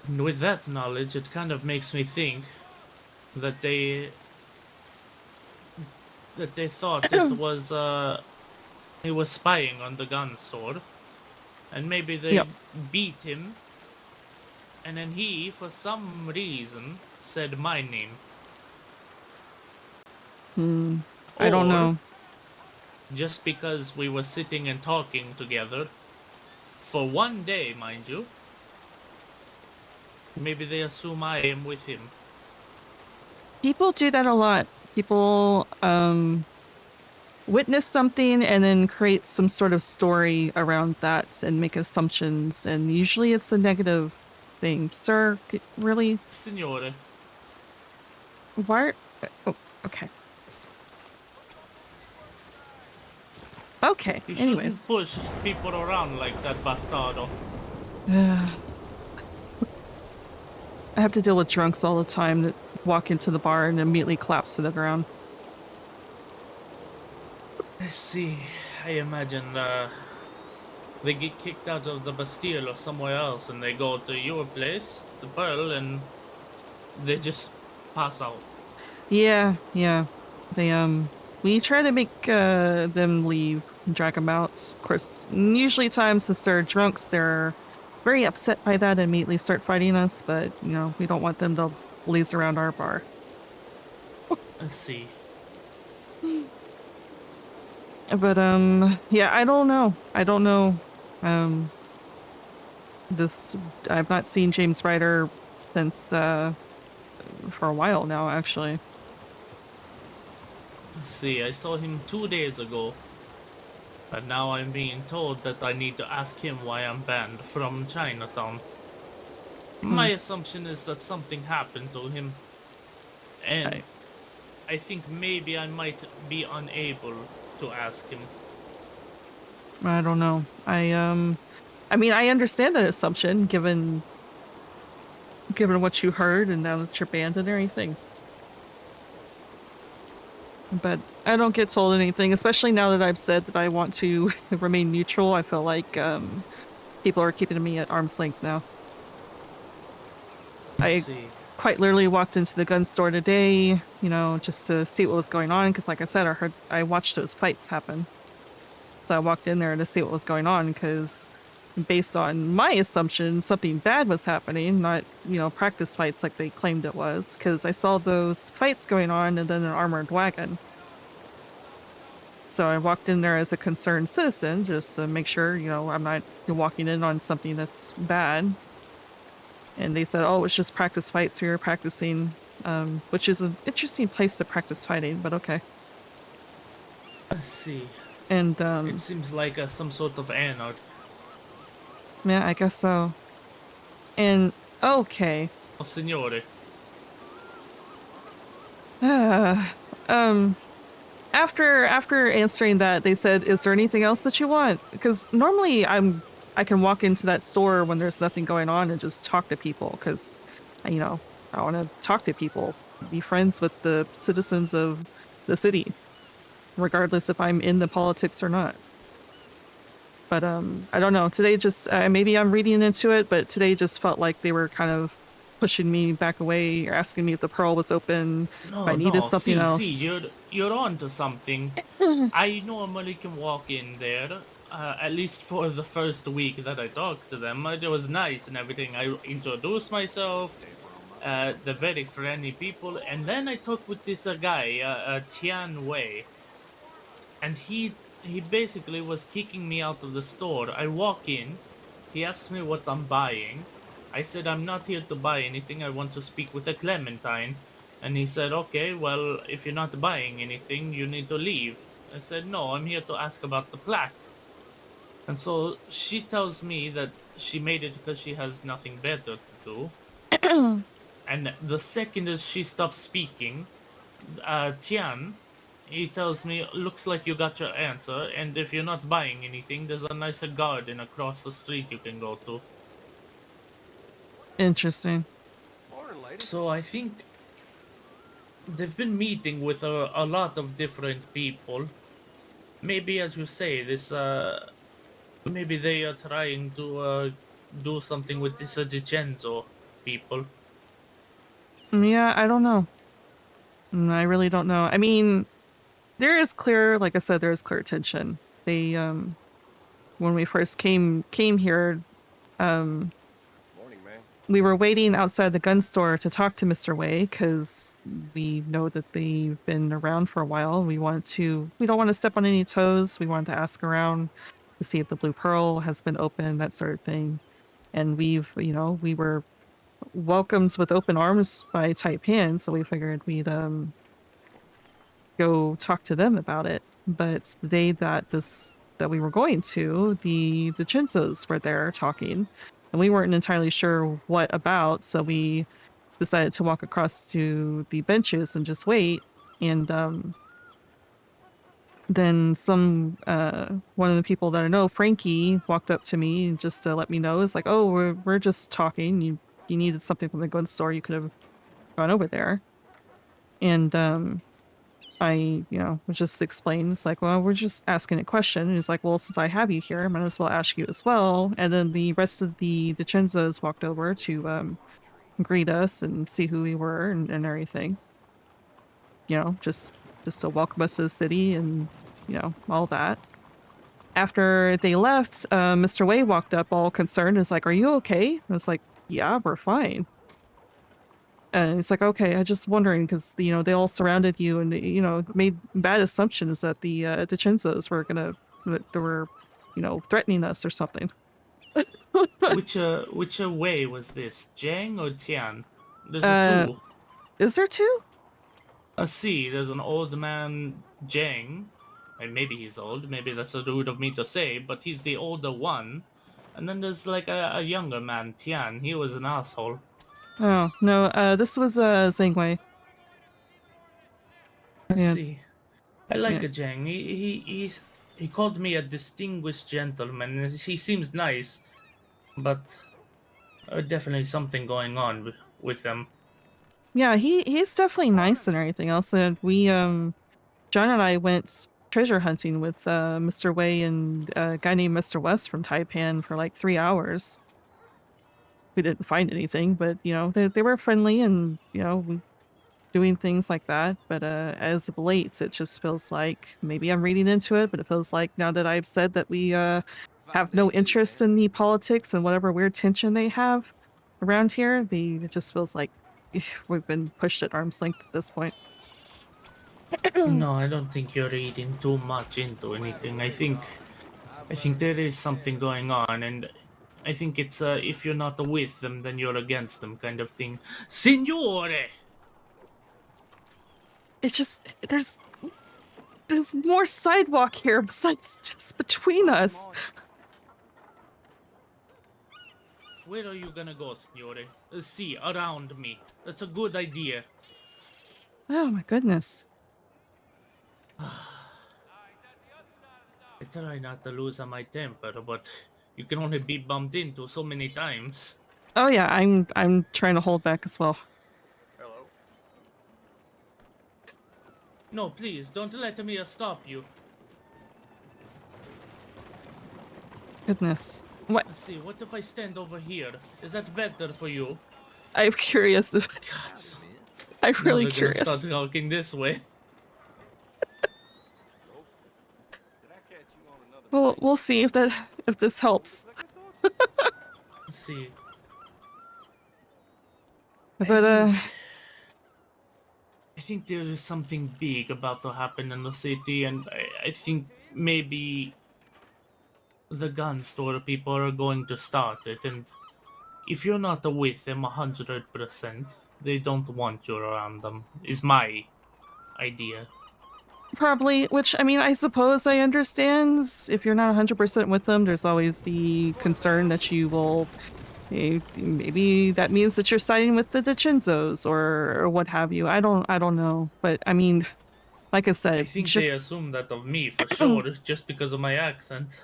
with that knowledge, it kind of makes me think that they thought it was he was spying on the gun sword, and maybe they beat him, and then he, for some reason, said my name. I don't know. Just because we were sitting and talking together for one day, mind you. Maybe they assume I am with him. People do that a lot. People witness something and then create some sort of story around that and make assumptions, and usually it's a negative thing. Sir, really? Signore. Why? Oh, okay. Okay, You anyways. shouldn't push people around like that, bastardo. I have to deal with drunks all the time that walk into the bar and immediately collapse to the ground. Let's see. I imagine they get kicked out of the Bastille or somewhere else, and they go to your place, the Pearl, and they just pass out. Yeah. They we try to make them leave and drag them out. Of course, usually times since they're drunks, they're very upset by that and immediately start fighting us, but we don't want them to laze around our bar. Let's see. But yeah, I don't know. I've not seen James Ryder since for a while now, actually. Let's see, I saw him 2 days ago. And now I'm being told that I need to ask him why I'm banned from Chinatown. My assumption is that something happened to him. And I think maybe I might be unable to ask him. I don't know. I mean, I understand that assumption given what you heard and now that you're banned and everything. But I don't get told anything, especially now that I've said that I want to remain neutral. I feel like people are keeping me at arm's length now. I quite literally walked into the gun store today, just to see what was going on, because like I said, I watched those fights happen. So I walked in there to see what was going on, because based on my assumption, something bad was happening, not, practice fights like they claimed it was, because I saw those fights going on and then an armored wagon. So I walked in there as a concerned citizen just to make sure, I'm not walking in on something that's bad. And they said, oh, it's just practice fights. We were practicing, which is an interesting place to practice fighting, but okay. Let's see. And it seems like some sort of anarchy. Yeah, I guess so. And Okay. Oh, signore. After answering that, they said, "Is there anything else that you want?" Because normally I can walk into that store when there's nothing going on and just talk to people. Because I want to talk to people, be friends with the citizens of the city, regardless if I'm in the politics or not. But I don't know. Today just maybe I'm reading into it, but today just felt like they were kind of pushing me back away or asking me if the pearl was open, if I needed something See, else. you're onto something. I normally can walk in there, at least for the first week that I talked to them. It was nice and everything. I introduced myself, the very friendly people, and then I talked with this guy, Tian Wei, and he basically was kicking me out of the store. I walk in, he asks me what I'm buying. I said I'm not here to buy anything. I want to speak with a Clementine. And he said, okay, well, if you're not buying anything, you need to leave. I said, no, I'm here to ask about the plaque. And so she tells me that she made it because she has nothing better to do. And the second as she stops speaking, Tian, he tells me, looks like you got your answer, and if you're not buying anything, there's a nicer garden across the street you can go to. Interesting. So I think they've been meeting with a lot of different people. Maybe, as you say, maybe they are trying to do something with this Dicenzo people. Yeah, I don't know. I really don't know. I mean, there is clear, like I said, there is clear tension. They, when we first came here, we were waiting outside the gun store to talk to Mr. Wei because we know that they've been around for a while. We don't want to step on any toes. We wanted to ask around to see if the Blue Pearl has been open, that sort of thing. And we were welcomed with open arms by Taipan, so we figured we'd go talk to them about it. But the day that we were going to, the Chinsos were there talking, and we weren't entirely sure what about, so we decided to walk across to the benches and just wait. And then one of the people that I know, Frankie, walked up to me just to let me know. It's like, oh, we're just talking. You needed something from the gun store, you could have gone over there. And I, was just explaining, it's like, well, we're just asking a question. And he's like, well, since I have you here, I might as well ask you as well. And then the rest of the Chinzos walked over to greet us and see who we were and everything. Just to welcome us to the city and, all that. After they left, Mr. Wei walked up all concerned and was like, are you okay? I was like, yeah, we're fine. And it's like, okay, I just wondering because they all surrounded you and made bad assumptions that the Chinzos were they were threatening us or something. Which way was this, Jiang or Tian? There's a two. Is there two? See, there's an old man, Jiang. And maybe he's old. Maybe that's rude of me to say, but he's the older one. And then there's like a younger man, Tian. He was an asshole. Oh no, this was Zhang Wei. I see. I like a Jiang. He called me a distinguished gentleman. He seems nice, but definitely something going on with them. Yeah, he's definitely nice and everything else. And we John and I went treasure hunting with Mr. Wei and a guy named Mr. West from Taipan for like 3 hours. We didn't find anything, but they were friendly and doing things like that. But as of late, it just feels like, maybe I'm reading into it, but it feels like now that I've said that we have no interest in the politics and whatever weird tension they have around here, it just feels like we've been pushed at arm's length at this point. No, I don't think you're reading too much into anything. I think there is something going on, and I think it's if you're not with them, then you're against them kind of thing. Signore! It's just, there's more sidewalk here besides just between us. Where are you gonna go, signore? See, around me. That's a good idea. Oh my goodness. I try not to lose my temper, but you can only be bumped into so many times. Oh yeah, I'm trying to hold back as well. Hello. No, please, don't let me stop you. Goodness. What? Let's see, what if I stand over here? Is that better for you? I'm curious if God, I'm now really they're gonna curious. start talking this way. Well, we'll see if this helps. Let's see. But I think there is something big about to happen in the city, and I think maybe the gun store people are going to start it, and if you're not with them 100%, they don't want you around them, is my idea. probably, which I mean, I suppose I understand. If you're not 100% with them, there's always the concern that you will. Maybe that means that you're siding with the DiCenzos or what have you. I don't know. But I mean, like I said, I think they assume that of me for sure, just because of my accent.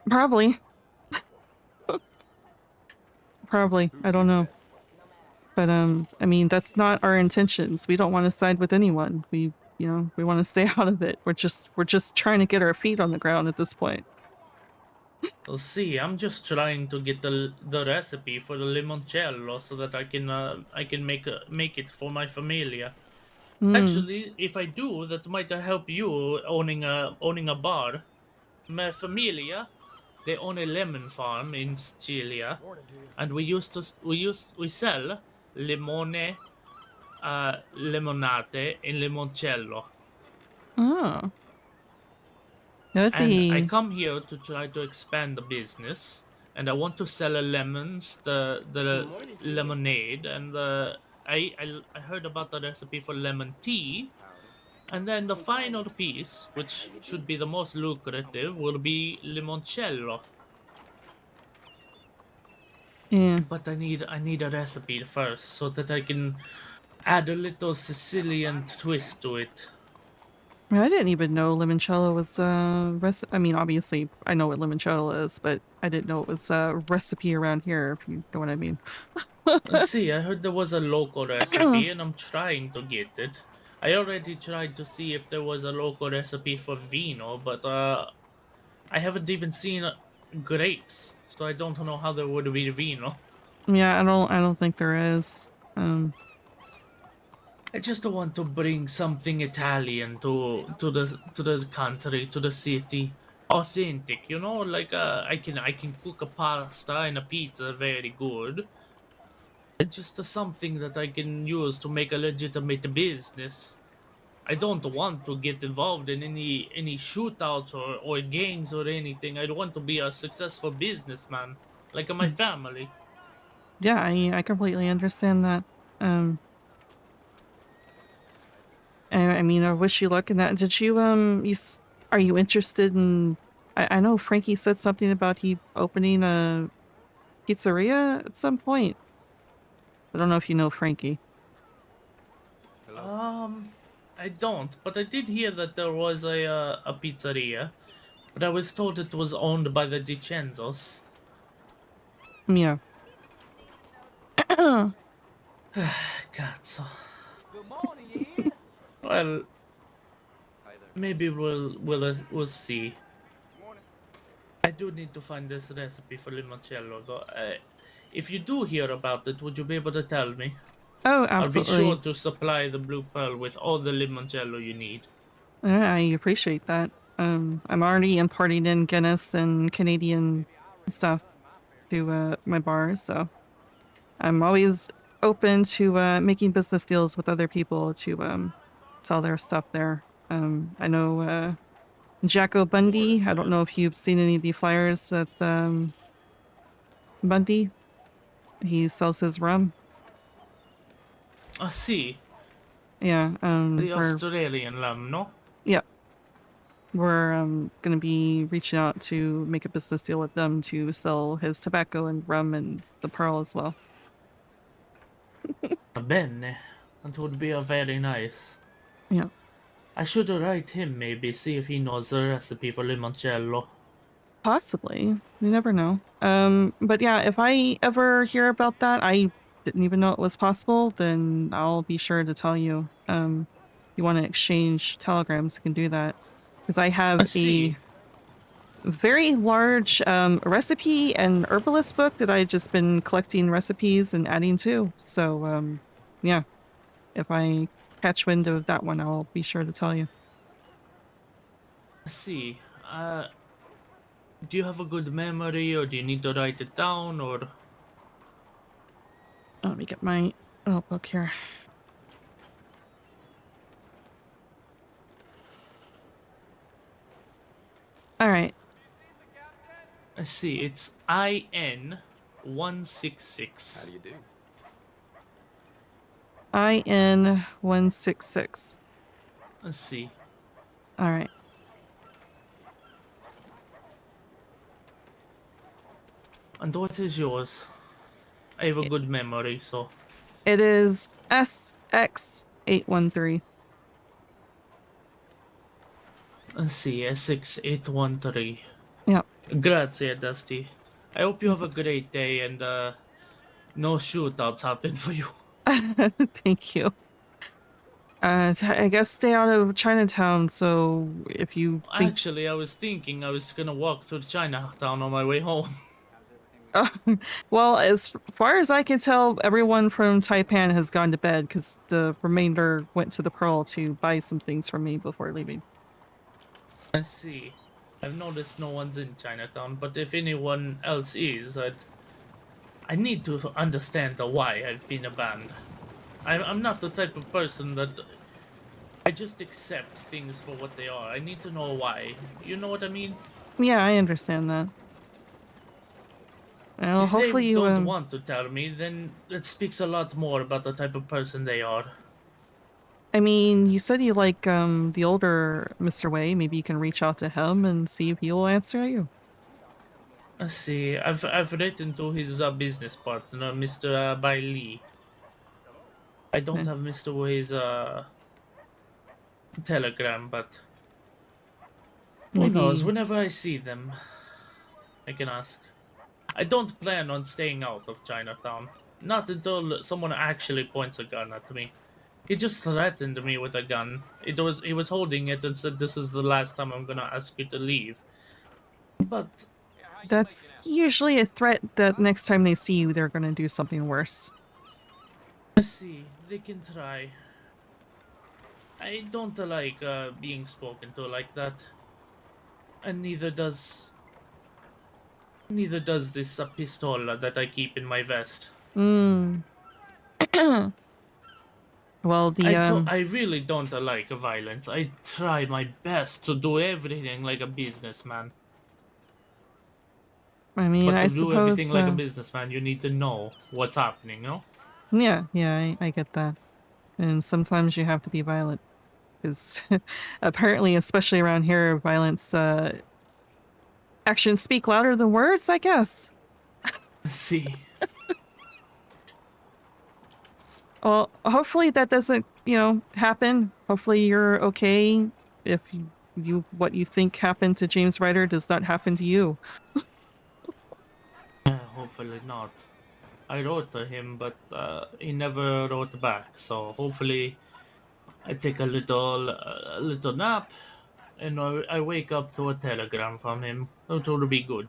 Probably. Probably. I don't know. But I mean, that's not our intentions. We don't want to side with anyone. We want to stay out of it. We're just trying to get our feet on the ground at this point. Well, see, I'm just trying to get the recipe for the limoncello so that I can make it for my familia. Actually, if I do, that might help you owning a bar. My familia, they own a lemon farm in Sicilia, and we sell limone, lemonate, and limoncello. Oh. That'd And be... I come here to try to expand the business, and I want to sell lemons, the lemonade, and I heard about the recipe for lemon tea, and then the final piece, which should be the most lucrative, will be limoncello. Yeah. But I need a recipe first, so that I can add a little Sicilian twist to it. I didn't even know limoncello was I mean, obviously, I know what limoncello is, but I didn't know it was a recipe around here, if you know what I mean. Let's see, I heard there was a local recipe, and I'm trying to get it. I already tried to see if there was a local recipe for vino, but I haven't even seen grapes, so I don't know how there would be vino. Yeah, I don't think there is. I just want to bring something Italian to the country, to the city, authentic. You know, like I can cook a pasta and a pizza very good. It's just something that I can use to make a legitimate business. I don't want to get involved in any shootouts or gangs or anything. I want to be a successful businessman, like my family. Yeah, I completely understand that. I mean, I wish you luck in that. Did you are you interested in? I know Frankie said something about he opening a pizzeria at some point. I don't know if you know Frankie. I don't, but I did hear that there was a pizzeria, but I was told it was owned by the DiCenzos. Yeah. God, so Good morning, yeah. well, maybe we'll see. I do need to find this recipe for limoncello, though. If you do hear about it, would you be able to tell me? Oh, absolutely. I'll be sure to supply the Blue Pearl with all the limoncello you need. I appreciate that. I'm already importing in Guinness and Canadian stuff to my bar, so I'm always open to making business deals with other people to sell their stuff there. I know Jacko Bundy. I don't know if you've seen any of the flyers at Bundy. He sells his rum. I see. Yeah. The Australian rum, no? Yeah. We're going to be reaching out to make a business deal with them to sell his tobacco and rum and the pearl as well. Bene. That would be very nice. Yeah. I should write him maybe, see if he knows the recipe for limoncello. Possibly. You never know. But yeah, if I ever hear about that, I didn't even know it was possible, then I'll be sure to tell you. You want to exchange telegrams, you can do that. Because I have a very large recipe and herbalist book that I've just been collecting recipes and adding to. So, yeah, if I catch wind of that one, I'll be sure to tell you. I see. Do you have a good memory, or do you need to write it down, or? Let me get my book here. All right. I see. It's IN 166. How do you do? IN 166. Let's see. All right. And what is yours? I have a good memory, so. It is SX813. Let's see, S6813. Yeah. Grazie, Dusty. I hope you have a great day and no shootouts happen for you. Thank you. I guess stay out of Chinatown, so if you think... Actually, I was thinking I was gonna walk through Chinatown on my way home. Well, as far as I can tell, everyone from Taipan has gone to bed because the remainder went to the Pearl to buy some things from me before leaving. I see. I've noticed no one's in Chinatown, but if anyone else is, I need to understand the why I've been abandoned. I'm not the type of person that I just accept things for what they are. I need to know why. You know what I mean? Yeah, I understand that. Well, if hopefully they you don't want to tell me, then it speaks a lot more about the type of person they are. I mean, you said you like the older Mr. Wei. Maybe you can reach out to him and see if he'll answer you. Let's see. I've written to his business partner, Mr. Bai Li. I don't have Mr. Wei's telegram, but who knows? Whenever I see them, I can ask. I don't plan on staying out of Chinatown. Not until someone actually points a gun at me. He just threatened me with a gun. He was holding it and said, "This is the last time I'm gonna ask you to leave." But that's usually a threat that next time they see you, they're gonna do something worse. Let's see. They can try. I don't like being spoken to like that. And neither does this pistola that I keep in my vest. Well, I really don't like violence. I try my best to do everything like a businessman. I mean, but to I do suppose everything like a businessman, you need to know what's happening, no? Yeah, I get that. And sometimes you have to be violent. Because apparently, especially around here, violence, actions speak louder than words, I guess. See. Well, hopefully that doesn't, happen. Hopefully you're okay if what you think happened to James Ryder does not happen to you. Hopefully not. I wrote to him, but he never wrote back. So hopefully, I take a little nap, and I wake up to a telegram from him. It will be good.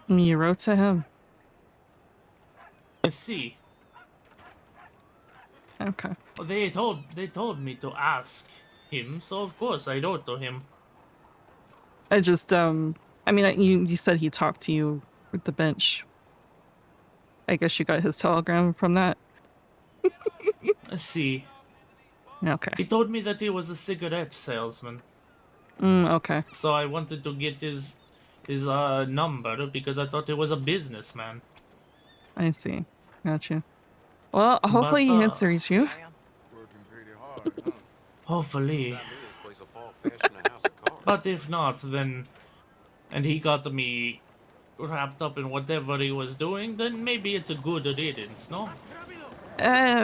You wrote to him. I see. Okay. Well, they told me to ask him, so of course I wrote to him. I just I mean, you said he talked to you at the bench. I guess you got his telegram from that. I see. Okay. He told me that he was a cigarette salesman. Okay. So I wanted to get his number because I thought he was a businessman. I see. Gotcha. Well, hopefully he answers you. Working pretty hard, huh? Hopefully. This place will fall faster than a house of But if not, then, and he got me wrapped up in whatever he was doing, then maybe it's a good riddance, no?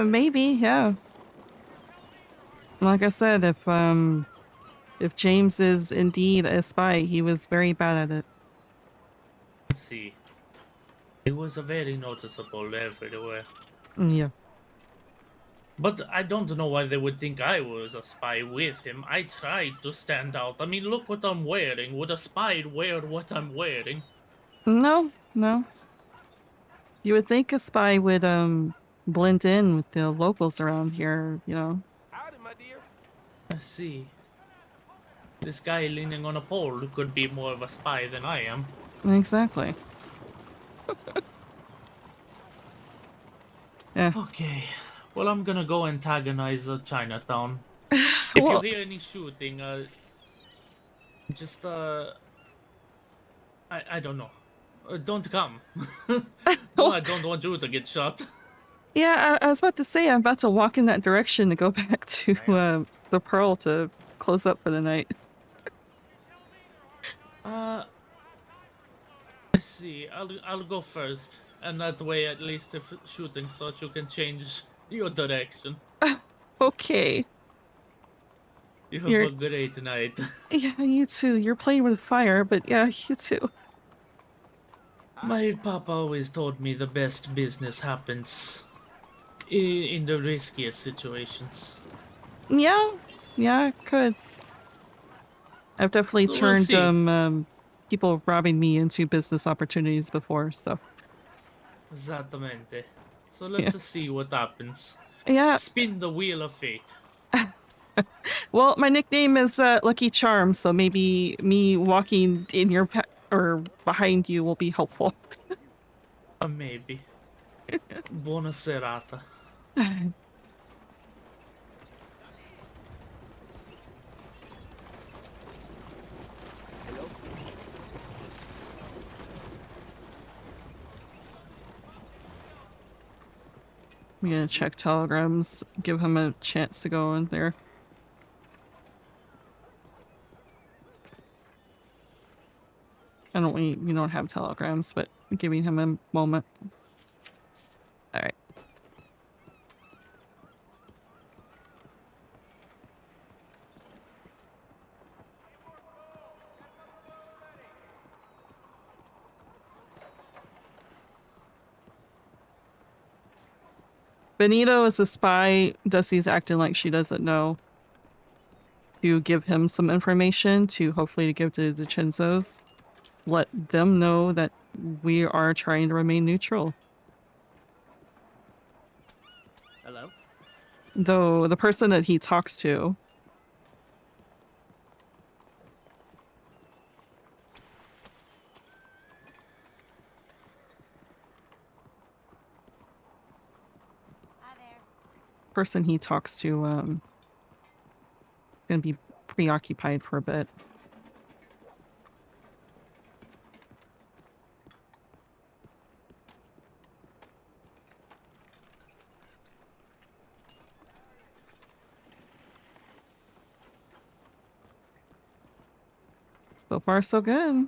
Maybe, yeah. Like I said, if James is indeed a spy, he was very bad at it. Let's see. It was a very noticeable everywhere. Yeah. But I don't know why they would think I was a spy with him. I tried to stand out. I mean, look what I'm wearing. Would a spy wear what I'm wearing? No, no. You would think a spy would blend in with the locals around here, you know. Howdy, my dear. I see. This guy leaning on a pole could be more of a spy than I am. Exactly. Yeah. Okay. Well, I'm gonna go antagonize Chinatown. If you Well, hear any shooting, just I don't know. Don't come. No, I don't want you to get shot. yeah, I was about to say I'm about to walk in that direction to go back to the Pearl to close up for the night. Let's see. I'll go first, and that way, at least if shooting starts, you can change your direction. Okay. You have You're- a great night. Yeah, you too. You're playing with fire, but yeah, you too. My papa always told me the best business happens in the riskiest situations. Yeah, yeah, it could. I've definitely We'll turned see. people robbing me into business opportunities before, so Esattamente. So let's see what happens. yeah. Spin the wheel of fate. Well, my nickname is Lucky Charm, so maybe me walking in your or behind you will be helpful. Maybe. Buona serata. I'm gonna check telegrams, give him a chance to go in there. We don't have telegrams, but giving him a moment. All right. Benito is a spy. Dusty's acting like she doesn't know. You give him some information to hopefully to give to the Chinzos. Let them know that we are trying to remain neutral. Hello? Though the person that he talks to gonna be preoccupied for a bit. So far, so good.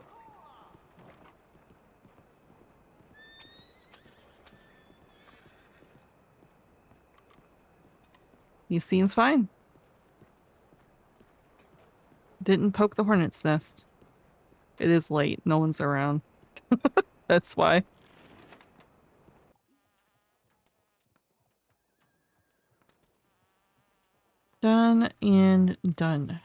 He seems fine. Didn't poke the hornet's nest. It is late. No one's around. That's why. Done and done.